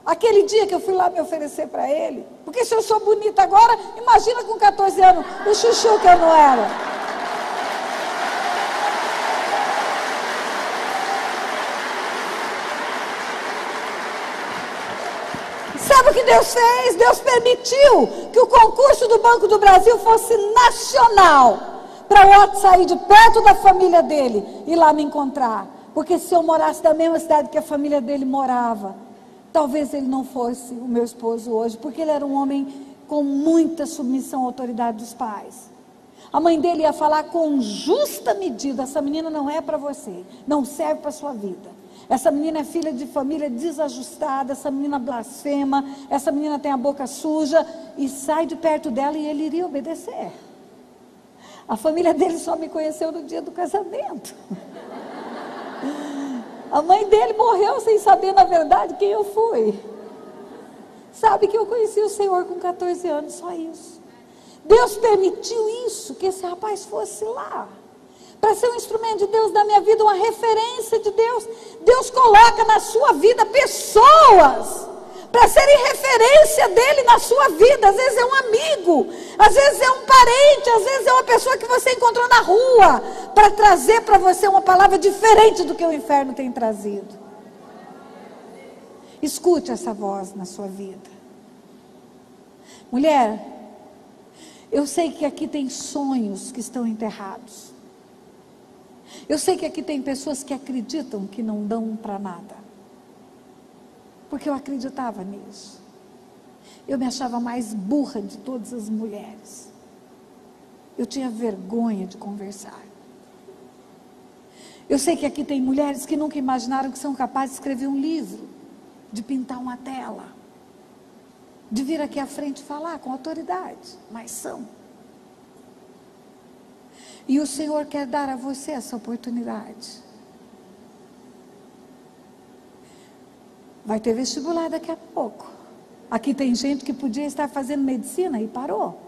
Speaker 1: aquele dia que eu fui lá me oferecer para ele. Porque se eu sou bonita agora, imagina com 14 anos, o chuchu que eu não era. Sabe o que Deus fez? Deus permitiu que o concurso do Banco do Brasil fosse nacional, para o Otto sair de perto da família dele e lá me encontrar. Porque se eu morasse na mesma cidade que a família dele morava, talvez ele não fosse o meu esposo hoje, porque ele era um homem com muita submissão à autoridade dos pais. A mãe dele ia falar com justa medida: essa menina não é para você, não serve para a sua vida. Essa menina é filha de família desajustada, essa menina blasfema, essa menina tem a boca suja, e sai de perto dela e ele iria obedecer. A família dele só me conheceu no dia do casamento. A mãe dele morreu sem saber, na verdade, quem eu fui. Sabe que eu conheci o Senhor com 14 anos, só isso. Deus permitiu isso, que esse rapaz fosse lá, para ser um instrumento de Deus na minha vida, uma referência de Deus. Deus coloca na sua vida pessoas para serem referência dele na sua vida. Às vezes é um amigo, às vezes é um parente, às vezes é uma pessoa que você encontrou na rua, para trazer para você uma palavra diferente do que o inferno tem trazido. Escute essa voz na sua vida. Mulher, eu sei que aqui tem sonhos que estão enterrados. Eu sei que aqui tem pessoas que acreditam que não dão para nada. Porque eu acreditava nisso. Eu me achava mais burra de todas as mulheres. Eu tinha vergonha de conversar. Eu sei que aqui tem mulheres que nunca imaginaram que são capazes de escrever um livro, de pintar uma tela, de vir aqui à frente falar com autoridade, mas são. E o Senhor quer dar a você essa oportunidade. Vai ter vestibular daqui a pouco. Aqui tem gente que podia estar fazendo medicina e parou.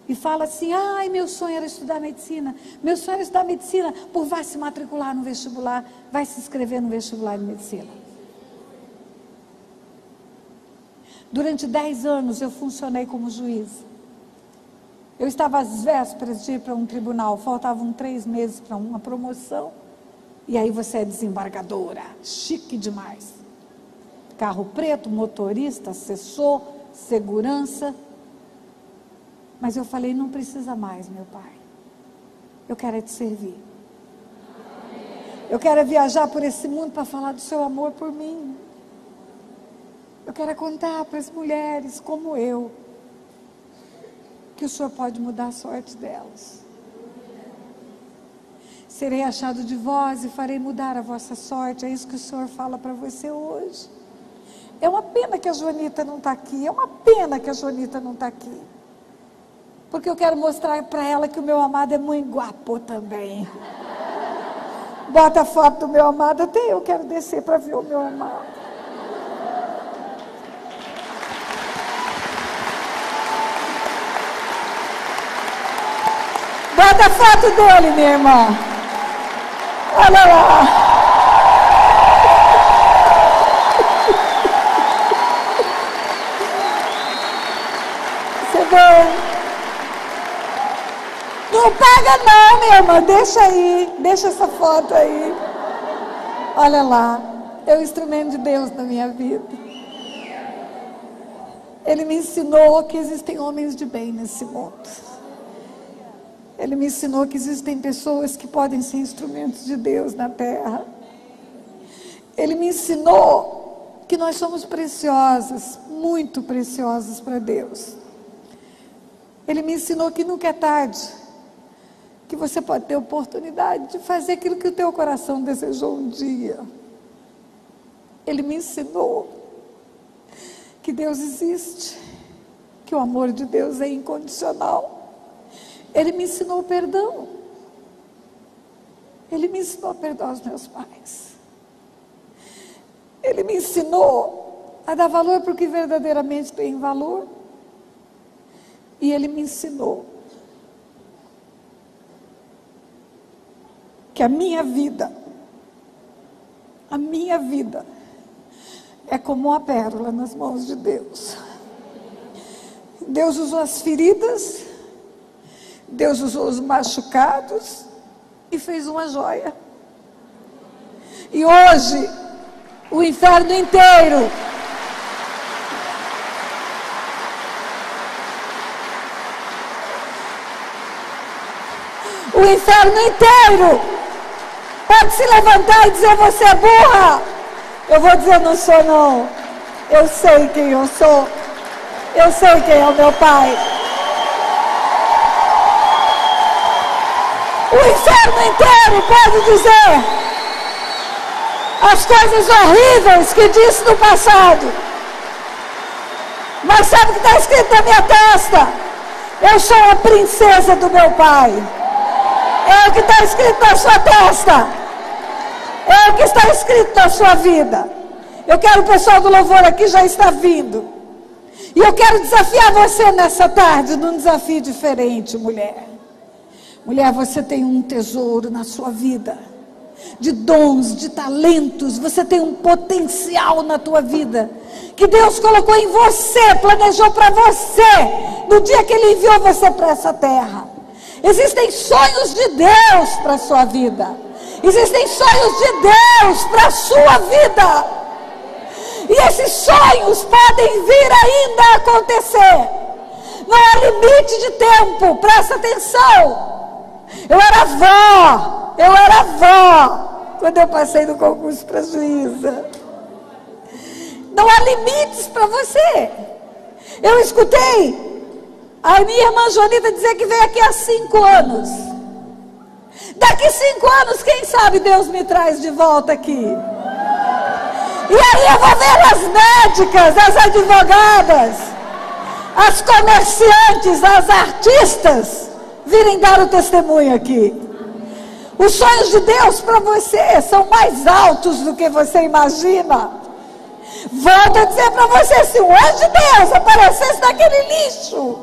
Speaker 1: E fala assim, ai, meu sonho era estudar medicina. Meu sonho era estudar medicina. Por vai se matricular no vestibular, vai se inscrever no vestibular de medicina. Durante 10 anos eu funcionei como juiz. Eu estava às vésperas de ir para um tribunal. Faltavam 3 meses para uma promoção. E aí você é desembargadora. Chique demais. Carro preto, motorista, assessor, segurança. Mas eu falei, não precisa mais, meu pai. Eu quero é te servir. Eu quero é viajar por esse mundo para falar do seu amor por mim. Eu quero é contar para as mulheres como eu, que o Senhor pode mudar a sorte delas. Serei achado de vós e farei mudar a vossa sorte. É isso que o Senhor fala para você hoje. É uma pena que a Joanita não está aqui. É uma pena que a Joanita não está aqui. Porque eu quero mostrar para ela que o meu amado é muito guapo também. Bota a foto do meu amado. Até eu quero descer para ver o meu amado. Bota a foto dele, minha irmã. Olha lá. Não paga não, minha irmã, deixa aí, deixa essa foto aí. Olha lá, é o instrumento de Deus na minha vida. Ele me ensinou que existem homens de bem nesse mundo. Ele me ensinou que existem pessoas que podem ser instrumentos de Deus na terra. Ele me ensinou que nós somos preciosas, muito preciosas para Deus. Ele me ensinou que nunca é tarde, que você pode ter oportunidade de fazer aquilo que o teu coração desejou um dia. Ele me ensinou que Deus existe, que o amor de Deus é incondicional. Ele me ensinou o perdão. Ele me ensinou a perdoar os meus pais. Ele me ensinou a dar valor para o que verdadeiramente tem valor. E ele me ensinou que a minha vida é como uma pérola nas mãos de Deus. Deus usou as feridas, Deus usou os machucados e fez uma joia. E hoje, o inferno inteiro pode se levantar e dizer, você é burra. Eu vou dizer, não sou não. Eu sei quem eu sou. Eu sei quem é o meu pai. O inferno inteiro pode dizer as coisas horríveis que disse no passado. Mas sabe o que está escrito na minha testa? Eu sou a princesa do meu pai. É o que está escrito na sua testa. É o que está escrito na sua vida. Eu quero o pessoal do louvor aqui, já está vindo. E eu quero desafiar você nessa tarde, num desafio diferente, mulher. Mulher, você tem um tesouro na sua vida, de dons, de talentos. Você tem um potencial na tua vida que Deus colocou em você, planejou para você, no dia que Ele enviou você para essa terra. Existem sonhos de Deus para a sua vida. Existem sonhos de Deus para a sua vida. E esses sonhos podem vir ainda a acontecer. Não há limite de tempo, presta atenção. Eu era avó quando eu passei no concurso para juíza. Não há limites para você. Eu escutei a minha irmã Jonita dizer que veio aqui há 5 anos. Daqui 5 anos, quem sabe Deus me traz de volta aqui. E aí eu vou ver as médicas, as advogadas, as comerciantes, as artistas virem dar o testemunho aqui. Os sonhos de Deus para você são mais altos do que você imagina. Volto a dizer para você, se um anjo de Deus aparecesse naquele lixo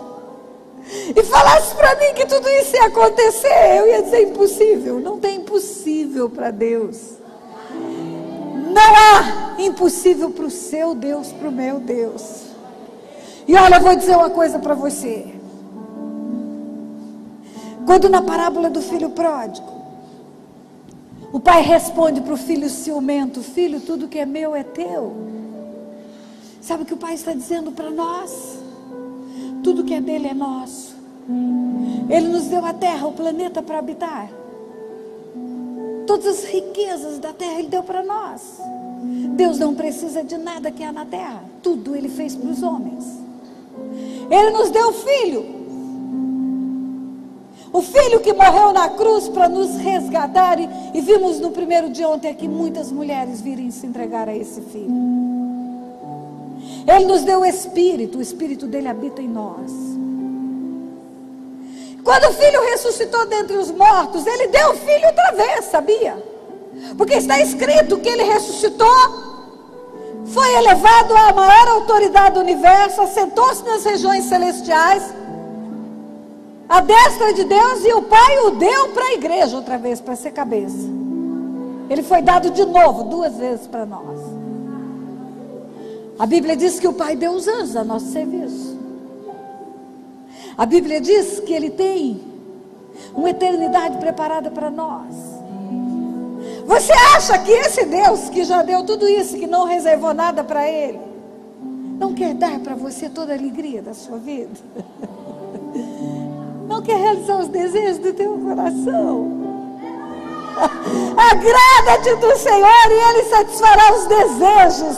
Speaker 1: e falasse para mim que tudo isso ia acontecer, eu ia dizer impossível. Não tem impossível para Deus. Não há impossível para o seu Deus, para o meu Deus. E olha, eu vou dizer uma coisa para você. Quando na parábola do filho pródigo, o pai responde para o filho ciumento: filho, tudo que é meu é teu. Sabe o que o pai está dizendo para nós? Tudo que é dele é nosso. Ele nos deu a terra, o planeta para habitar. Todas as riquezas da terra Ele deu para nós. Deus não precisa de nada que há na terra. Tudo Ele fez para os homens. Ele nos deu o Filho. O Filho que morreu na cruz para nos resgatar. E vimos no primeiro dia ontem aqui muitas mulheres virem se entregar a esse Filho. Ele nos deu o Espírito dele habita em nós. Quando o Filho ressuscitou dentre os mortos, Ele deu o Filho outra vez, sabia? Porque está escrito que Ele ressuscitou, foi elevado à maior autoridade do universo, assentou-se nas regiões celestiais, à destra de Deus, e o Pai o deu para a igreja outra vez, para ser cabeça. Ele foi dado de novo, 2 vezes para nós. A Bíblia diz que o Pai deu os anjos a nosso serviço. A Bíblia diz que Ele tem uma eternidade preparada para nós. Você acha que esse Deus que já deu tudo isso, que não reservou nada para Ele, não quer dar para você toda a alegria da sua vida? Não quer realizar os desejos do teu coração? Agrada-te do Senhor e Ele satisfará os desejos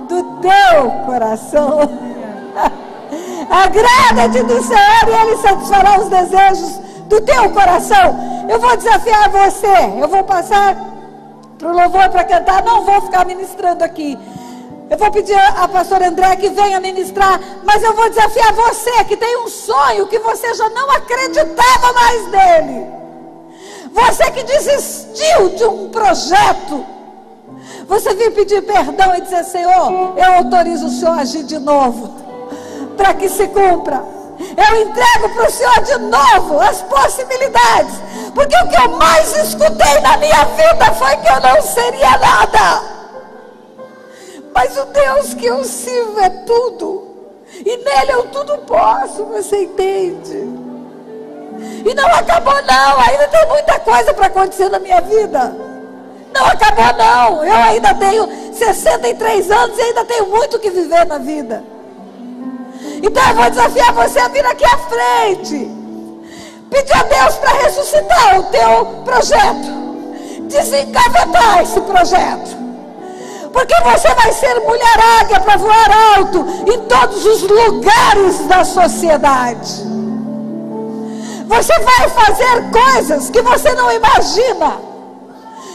Speaker 1: do teu coração. Agrada-te do Senhor e Ele satisfará os desejos do teu coração. Eu vou desafiar você. Eu vou passar para o louvor para cantar. Não vou ficar ministrando aqui. Eu vou pedir a pastora André que venha ministrar. Mas eu vou desafiar você que tem um sonho que você já não acreditava mais nele. Você que desistiu de um projeto. Você vir pedir perdão e dizer: Senhor, eu autorizo o Senhor a agir de novo, para que se cumpra. Eu entrego para o Senhor de novo as possibilidades, porque o que eu mais escutei na minha vida foi que eu não seria nada, mas o Deus que eu sirvo é tudo, e nele eu tudo posso. Você entende? E não acabou não, ainda tem muita coisa para acontecer na minha vida. Não acabou não, eu ainda tenho 63 anos e ainda tenho muito que viver na vida. Então eu vou desafiar você a vir aqui à frente, pedir a Deus para ressuscitar o teu projeto, desengavetar esse projeto, porque você vai ser mulher águia para voar alto em todos os lugares da sociedade. Você vai fazer coisas que você não imagina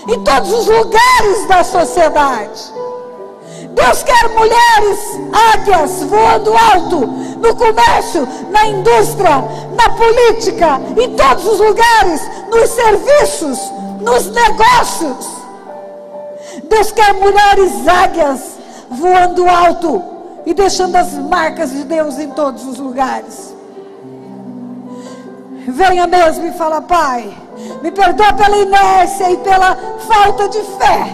Speaker 1: em todos os lugares da sociedade. Deus quer mulheres águias voando alto no comércio, na indústria, na política, em todos os lugares, nos serviços, nos negócios. Deus quer mulheres águias voando alto e deixando as marcas de Deus em todos os lugares. Venha mesmo e fala: Pai, me perdoa pela inércia e pela falta de fé,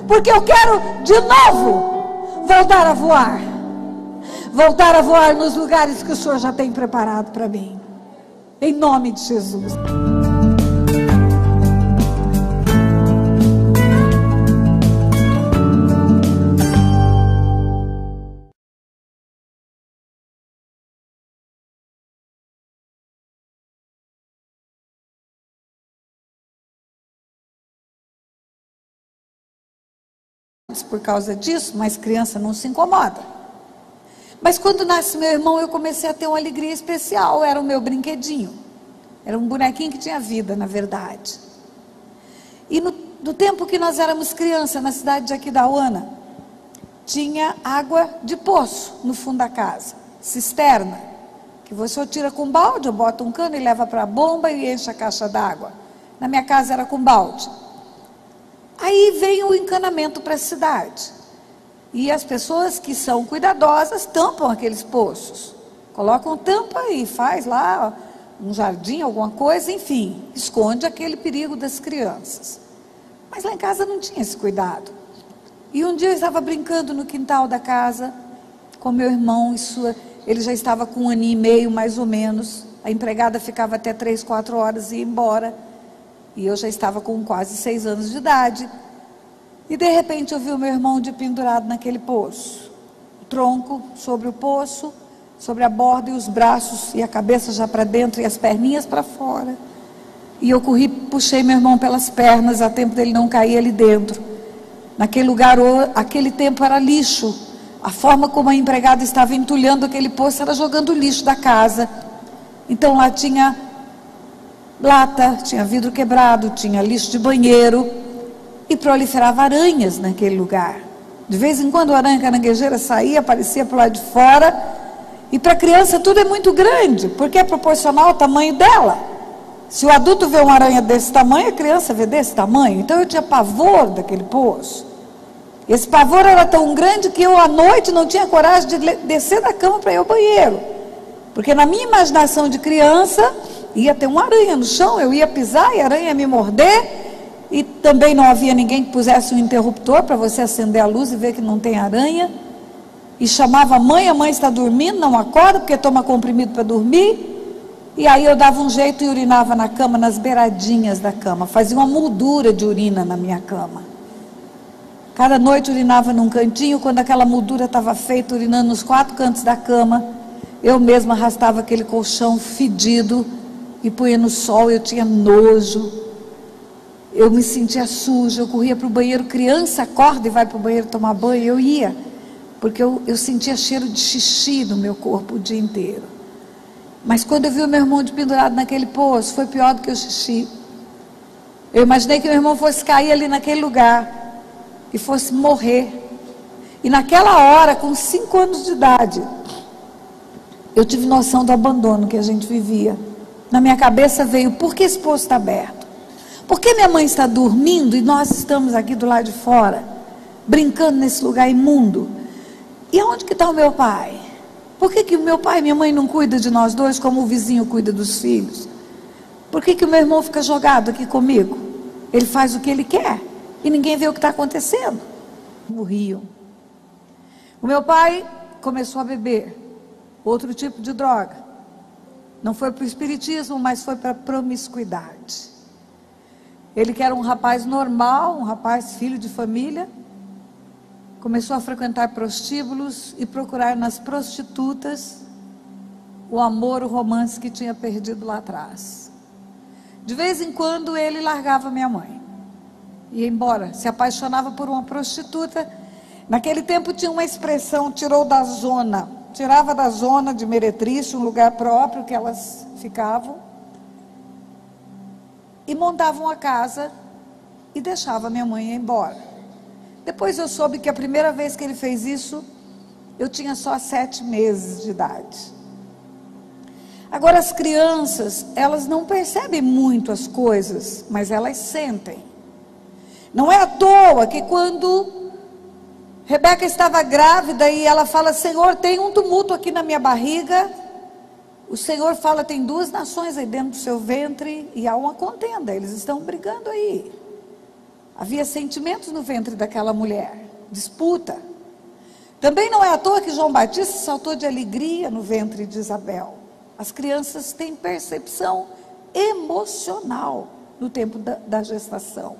Speaker 1: porque eu quero de novo voltar a voar. Voltar a voar nos lugares que o Senhor já tem preparado para mim. Em nome de Jesus. Por causa disso, mas criança não se incomoda. Mas quando nasce meu irmão, eu comecei a ter uma alegria especial. Era o meu brinquedinho. Era um bonequinho que tinha vida, na verdade. E no tempo que nós éramos criança, na cidade de Aquidauana, tinha água de poço no fundo da casa, cisterna, que você tira com balde, ou bota um cano e leva para a bomba e enche a caixa d'água. Na minha casa era com balde. Aí vem o encanamento para a cidade. E as pessoas que são cuidadosas tampam aqueles poços. Colocam tampa e faz lá um jardim, alguma coisa, enfim, esconde aquele perigo das crianças. Mas lá em casa não tinha esse cuidado. E um dia eu estava brincando no quintal da casa com meu irmão, ele já estava com 1 ano e meio mais ou menos. A empregada ficava até 3, 4 horas e ia embora. E eu já estava com quase 6 anos de idade. E de repente eu vi o meu irmão pendurado naquele poço. O tronco sobre o poço, sobre a borda, e os braços e a cabeça já para dentro e as perninhas para fora. E eu corri, puxei meu irmão pelas pernas a tempo dele não cair ali dentro. Naquele lugar, aquele tempo era lixo. A forma como a empregada estava entulhando aquele poço era jogando lixo da casa. Então lá tinha lata, tinha vidro quebrado, tinha lixo de banheiro e proliferava aranhas naquele lugar. De vez em quando a aranha caranguejeira saía, aparecia por lá de fora, e para a criança tudo é muito grande, porque é proporcional ao tamanho dela. Se o adulto vê uma aranha desse tamanho, a criança vê desse tamanho. Então eu tinha pavor daquele poço. Esse pavor era tão grande que eu à noite não tinha coragem de descer da cama para ir ao banheiro, porque na minha imaginação de criança ia ter uma aranha no chão, eu ia pisar e a aranha ia me morder, e também não havia ninguém que pusesse um interruptor para você acender a luz e ver que não tem aranha, e chamava a mãe está dormindo, não acorda porque toma comprimido para dormir, e aí eu dava um jeito e urinava na cama, nas beiradinhas da cama, fazia uma moldura de urina na minha cama. Cada noite urinava num cantinho, quando aquela moldura estava feita, urinando nos 4 cantos da cama, eu mesma arrastava aquele colchão fedido e punha no sol. Eu tinha nojo, eu me sentia suja, eu corria para o banheiro. Criança acorda e vai para o banheiro tomar banho, eu ia, porque eu sentia cheiro de xixi no meu corpo o dia inteiro. Mas quando eu vi o meu irmão pendurado naquele poço, foi pior do que o xixi. Eu imaginei que meu irmão fosse cair ali naquele lugar e fosse morrer. E naquela hora, com 5 anos de idade, eu tive noção do abandono que a gente vivia. Na minha cabeça veio: por que esse poço está aberto? Por que minha mãe está dormindo e nós estamos aqui do lado de fora, brincando nesse lugar imundo? E aonde que está o meu pai? Por que o meu pai e minha mãe não cuidam de nós dois como o vizinho cuida dos filhos? Por que o meu irmão fica jogado aqui comigo? Ele faz o que ele quer e ninguém vê o que está acontecendo. No Rio, o meu pai começou a beber outro tipo de droga. Não foi para o espiritismo, mas foi para a promiscuidade. Ele, que era um rapaz normal, um rapaz filho de família, começou a frequentar prostíbulos e procurar nas prostitutas o amor, o romance que tinha perdido lá atrás. De vez em quando ele largava minha mãe, ia embora, se apaixonava por uma prostituta. Naquele tempo tinha uma expressão: tirou da zona, tirava da zona de meretriz, um lugar próprio que elas ficavam, e montava uma casa e deixava minha mãe ir embora. Depois eu soube que a primeira vez que ele fez isso, eu tinha só 7 meses de idade. Agora, as crianças, elas não percebem muito as coisas, mas elas sentem. Não é à toa que quando Rebeca estava grávida e ela fala: Senhor, tem um tumulto aqui na minha barriga, o Senhor fala: tem 2 nações aí dentro do seu ventre e há uma contenda, eles estão brigando aí. Havia sentimentos no ventre daquela mulher, disputa. Também não é à toa que João Batista saltou de alegria no ventre de Isabel. As crianças têm percepção emocional no tempo da gestação.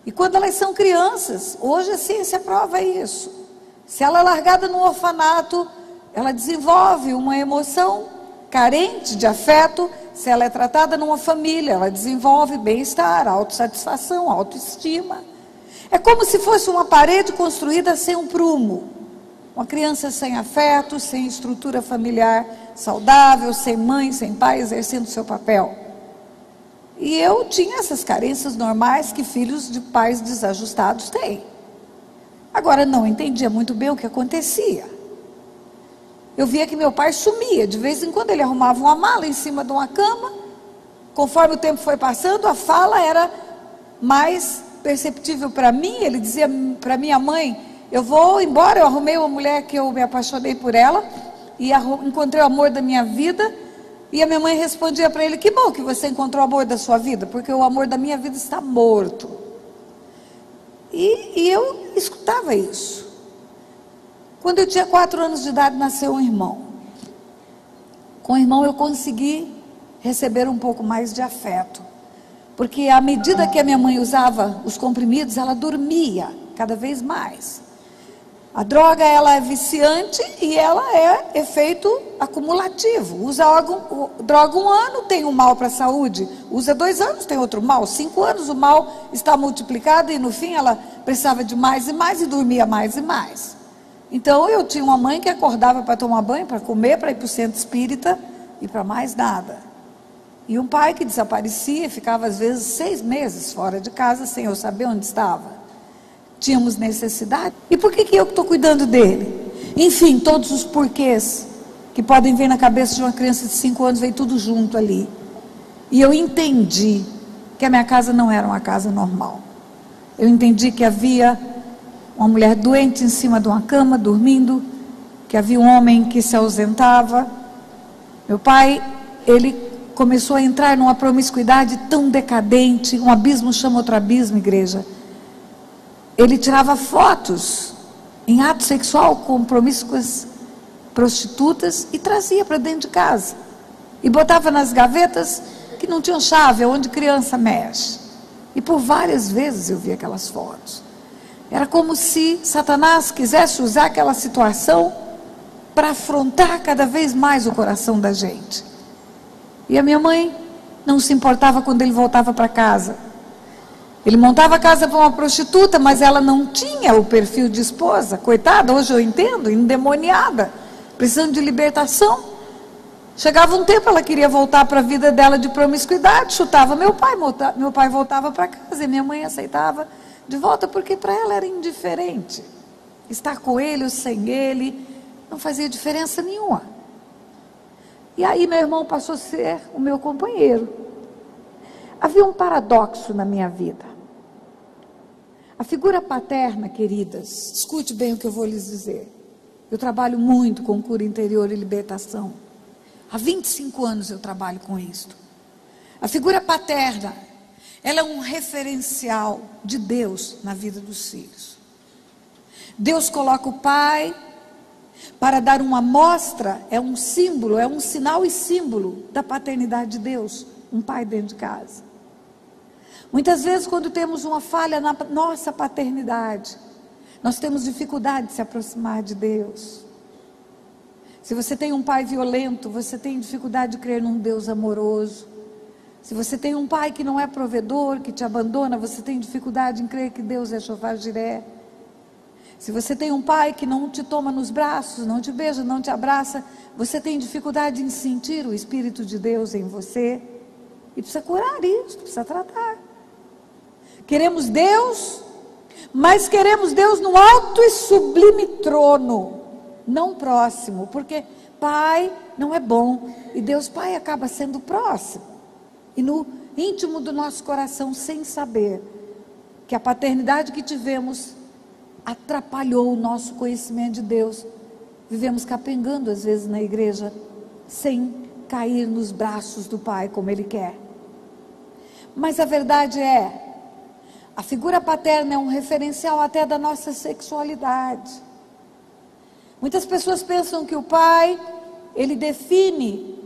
Speaker 1: E quando elas são crianças, hoje a ciência prova isso. Se ela é largada no orfanato, ela desenvolve uma emoção carente de afeto. Se ela é tratada numa família, ela desenvolve bem-estar, autossatisfação, autoestima. É como se fosse uma parede construída sem um prumo. Uma criança sem afeto, sem estrutura familiar saudável, sem mãe, sem pai, exercendo seu papel. E eu tinha essas carências normais que filhos de pais desajustados têm. Agora, não entendia muito bem o que acontecia. Eu via que meu pai sumia. De vez em quando ele arrumava uma mala em cima de uma cama. Conforme o tempo foi passando, a fala era mais perceptível para mim. Ele dizia para minha mãe: eu vou embora, eu arrumei uma mulher que eu me apaixonei por ela e encontrei o amor da minha vida. E a minha mãe respondia para ele: que bom que você encontrou o amor da sua vida, porque o amor da minha vida está morto. E eu escutava isso. Quando eu tinha 4 anos de idade, nasceu um irmão. Com o irmão eu consegui receber um pouco mais de afeto, porque à medida que a minha mãe usava os comprimidos, ela dormia cada vez mais. A droga, ela é viciante e ela é efeito acumulativo. Usa droga 1 ano, tem um mal para a saúde. Usa 2 anos, tem outro mal. 5 anos, o mal está multiplicado e no fim ela precisava de mais e mais e dormia mais e mais. Então eu tinha uma mãe que acordava para tomar banho, para comer, para ir para o centro espírita e para mais nada. E um pai que desaparecia e ficava às vezes 6 meses fora de casa sem eu saber onde estava. Tínhamos necessidade. E por que eu estou cuidando dele? Enfim, todos os porquês que podem vir na cabeça de uma criança de 5 anos, veio tudo junto ali. E eu entendi que a minha casa não era uma casa normal. Eu entendi que havia uma mulher doente em cima de uma cama, dormindo, que havia um homem que se ausentava. Meu pai, ele começou a entrar numa promiscuidade tão decadente. Um abismo chama outro abismo, igreja. Ele tirava fotos em ato sexual com promíscuas prostitutas e trazia para dentro de casa. E botava nas gavetas que não tinham chave, onde criança mexe. E por várias vezes eu vi aquelas fotos. Era como se Satanás quisesse usar aquela situação para afrontar cada vez mais o coração da gente. E a minha mãe não se importava quando ele voltava para casa. Ele montava a casa para uma prostituta, mas ela não tinha o perfil de esposa. Coitada, hoje eu entendo, endemoniada, precisando de libertação. Chegava um tempo, ela queria voltar para a vida dela de promiscuidade, chutava meu pai voltava para casa e minha mãe aceitava de volta, porque para ela era indiferente. Estar com ele ou sem ele não fazia diferença nenhuma. E aí meu irmão passou a ser o meu companheiro. Havia um paradoxo na minha vida. A figura paterna, queridas, escute bem o que eu vou lhes dizer. Eu trabalho muito com cura interior e libertação. Há 25 anos eu trabalho com isso. A figura paterna, ela é um referencial de Deus na vida dos filhos. Deus coloca o pai para dar uma mostra, é um símbolo, é um sinal e símbolo da paternidade de Deus, um pai dentro de casa. Muitas vezes, quando temos uma falha na nossa paternidade, nós temos dificuldade de se aproximar de Deus. Se você tem um pai violento, você tem dificuldade de crer num Deus amoroso. Se você tem um pai que não é provedor, que te abandona, você tem dificuldade em crer que Deus é Jeová Jiré. Se você tem um pai que não te toma nos braços, não te beija, não te abraça, você tem dificuldade em sentir o Espírito de Deus em você. E precisa curar isso, precisa tratar. Queremos Deus, mas queremos Deus num alto e sublime trono, não próximo, porque pai não é bom, e Deus Pai acaba sendo próximo, e no íntimo do nosso coração, sem saber que a paternidade que tivemos atrapalhou o nosso conhecimento de Deus. Vivemos capengando às vezes na igreja, sem cair nos braços do Pai como Ele quer. Mas a verdade é, a figura paterna é um referencial até da nossa sexualidade. Muitas pessoas pensam que o pai, ele define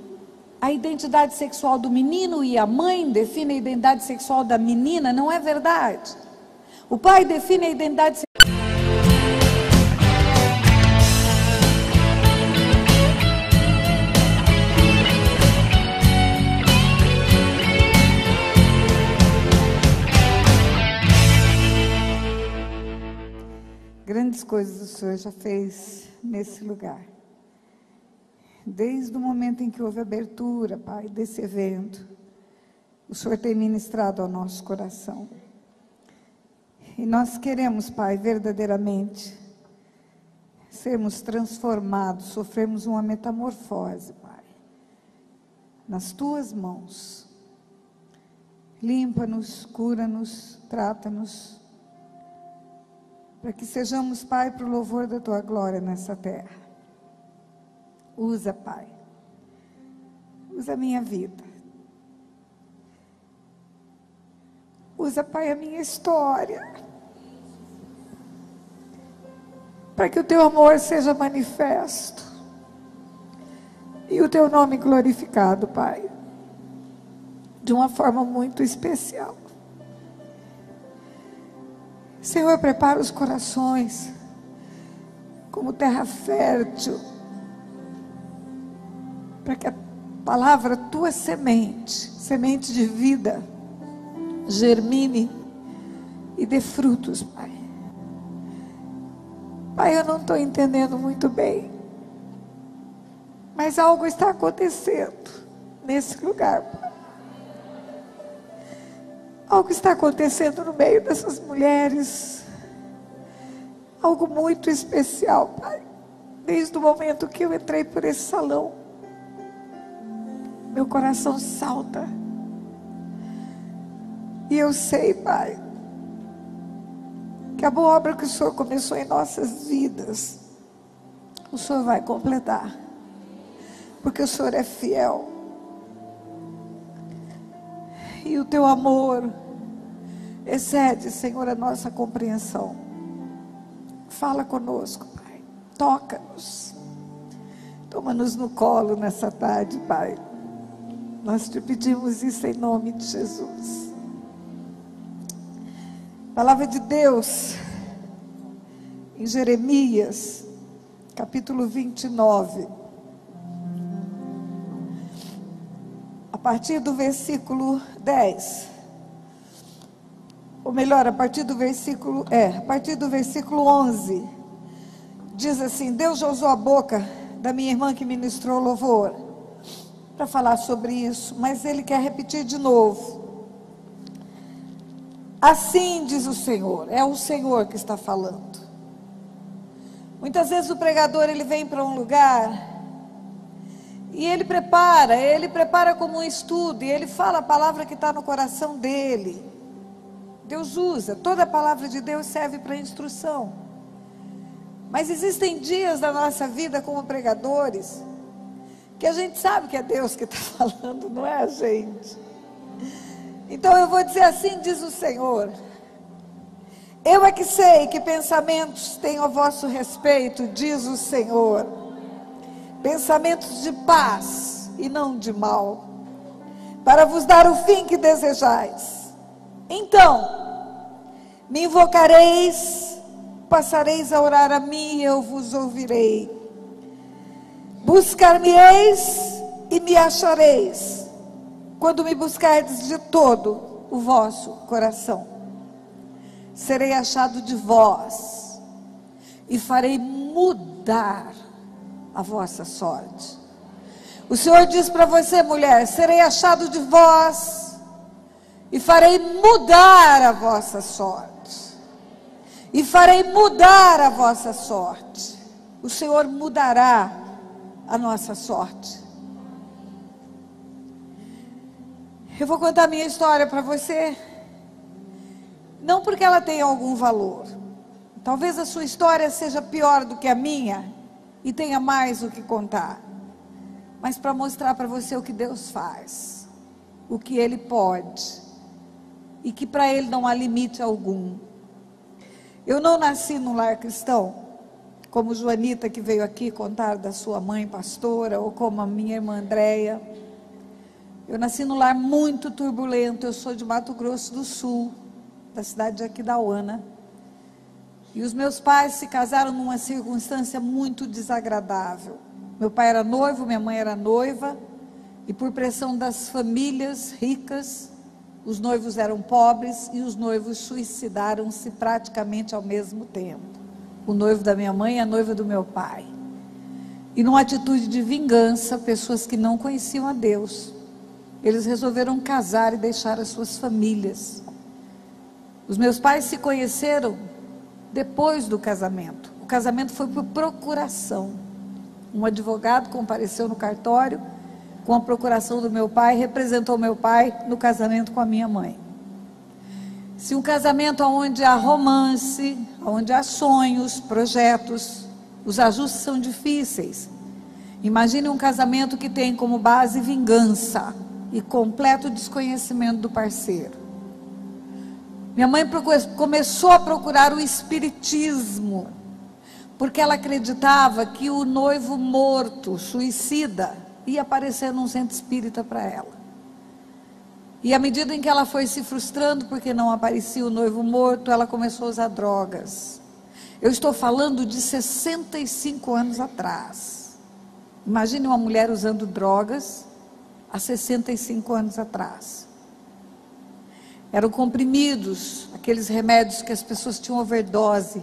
Speaker 1: a identidade sexual do menino e a mãe define a identidade sexual da menina. Não é verdade. O pai define a identidade sexual. Grandes coisas o Senhor já fez nesse lugar. Desde o momento em que houve abertura, Pai, desse evento, o Senhor tem ministrado ao nosso coração. E nós queremos, Pai, verdadeiramente sermos transformados, sofremos uma metamorfose, Pai, nas Tuas mãos. Limpa-nos, cura-nos, trata-nos, para que sejamos, Pai, para o louvor da Tua glória nessa terra. Usa, Pai, usa a minha vida. Usa, Pai, a minha história, para que o Teu amor seja manifesto e o Teu nome glorificado, Pai, de uma forma muito especial. Senhor, prepara os corações como terra fértil, para que a palavra Tua semente, semente de vida, germine e dê frutos, Pai. Pai, eu não estou entendendo muito bem, mas algo está acontecendo nesse lugar, Pai. Algo está acontecendo no meio dessas mulheres, algo muito especial, Pai. Desde o momento que eu entrei por esse salão, meu coração salta. E eu sei, Pai, que a boa obra que o Senhor começou em nossas vidas, o Senhor vai completar, porque o Senhor é fiel. E o Teu amor excede, Senhor, a nossa compreensão. Fala conosco, Pai. Toca-nos. Toma-nos no colo nessa tarde, Pai. Nós te pedimos isso em nome de Jesus. Palavra de Deus, em Jeremias, capítulo 29. A partir do versículo 10. Ou melhor, a partir do versículo 11. Diz assim: Deus já usou a boca da minha irmã que ministrou louvor para falar sobre isso, mas Ele quer repetir de novo. Assim diz o Senhor, é o Senhor que está falando. Muitas vezes o pregador, ele vem para um lugar e ele prepara como um estudo, e ele fala a palavra que está no coração dele. Deus usa, toda a palavra de Deus serve para instrução. Mas existem dias da nossa vida como pregadores, que a gente sabe que é Deus que está falando, não é a gente. Então eu vou dizer assim, diz o Senhor: eu é que sei que pensamentos tenho a vosso respeito, diz o Senhor, pensamentos de paz e não de mal, para vos dar o fim que desejais. Então me invocareis, passareis a orar a mim e eu vos ouvirei. Buscar-me-eis e me achareis, quando me buscardes de todo o vosso coração. Serei achado de vós e farei mudar a vossa sorte. O Senhor diz para você, mulher: serei achado de vós e farei mudar a vossa sorte. E farei mudar a vossa sorte. O Senhor mudará a nossa sorte. Eu vou contar minha história para você, não porque ela tenha algum valor. Talvez a sua história seja pior do que a minha e tenha mais o que contar, mas para mostrar para você o que Deus faz, o que Ele pode, e que para Ele não há limite algum. Eu não nasci num lar cristão, como Joanita, que veio aqui contar da sua mãe pastora, ou como a minha irmã Andréia. Eu nasci num lar muito turbulento. Eu sou de Mato Grosso do Sul, da cidade de Aquidauana. E os meus pais se casaram numa circunstância muito desagradável. Meu pai era noivo, minha mãe era noiva, e por pressão das famílias ricas, os noivos eram pobres e os noivos suicidaram-se praticamente ao mesmo tempo. O noivo da minha mãe e a noiva do meu pai. E numa atitude de vingança, pessoas que não conheciam a Deus, eles resolveram casar e deixar as suas famílias. Os meus pais se conheceram depois do casamento. O casamento foi por procuração. Um advogado compareceu no cartório com a procuração do meu pai, representou meu pai no casamento com a minha mãe. Se um casamento onde há romance, onde há sonhos, projetos, os ajustes são difíceis. Imagine um casamento que tem como base vingança e completo desconhecimento do parceiro. Minha mãe começou a procurar o espiritismo, porque ela acreditava que o noivo morto, suicida, ia aparecer num centro espírita para ela. E à medida em que ela foi se frustrando porque não aparecia o noivo morto, ela começou a usar drogas. Eu estou falando de 65 anos atrás. Imagine uma mulher usando drogas há 65 anos atrás. Eram comprimidos, aqueles remédios que as pessoas tinham overdose.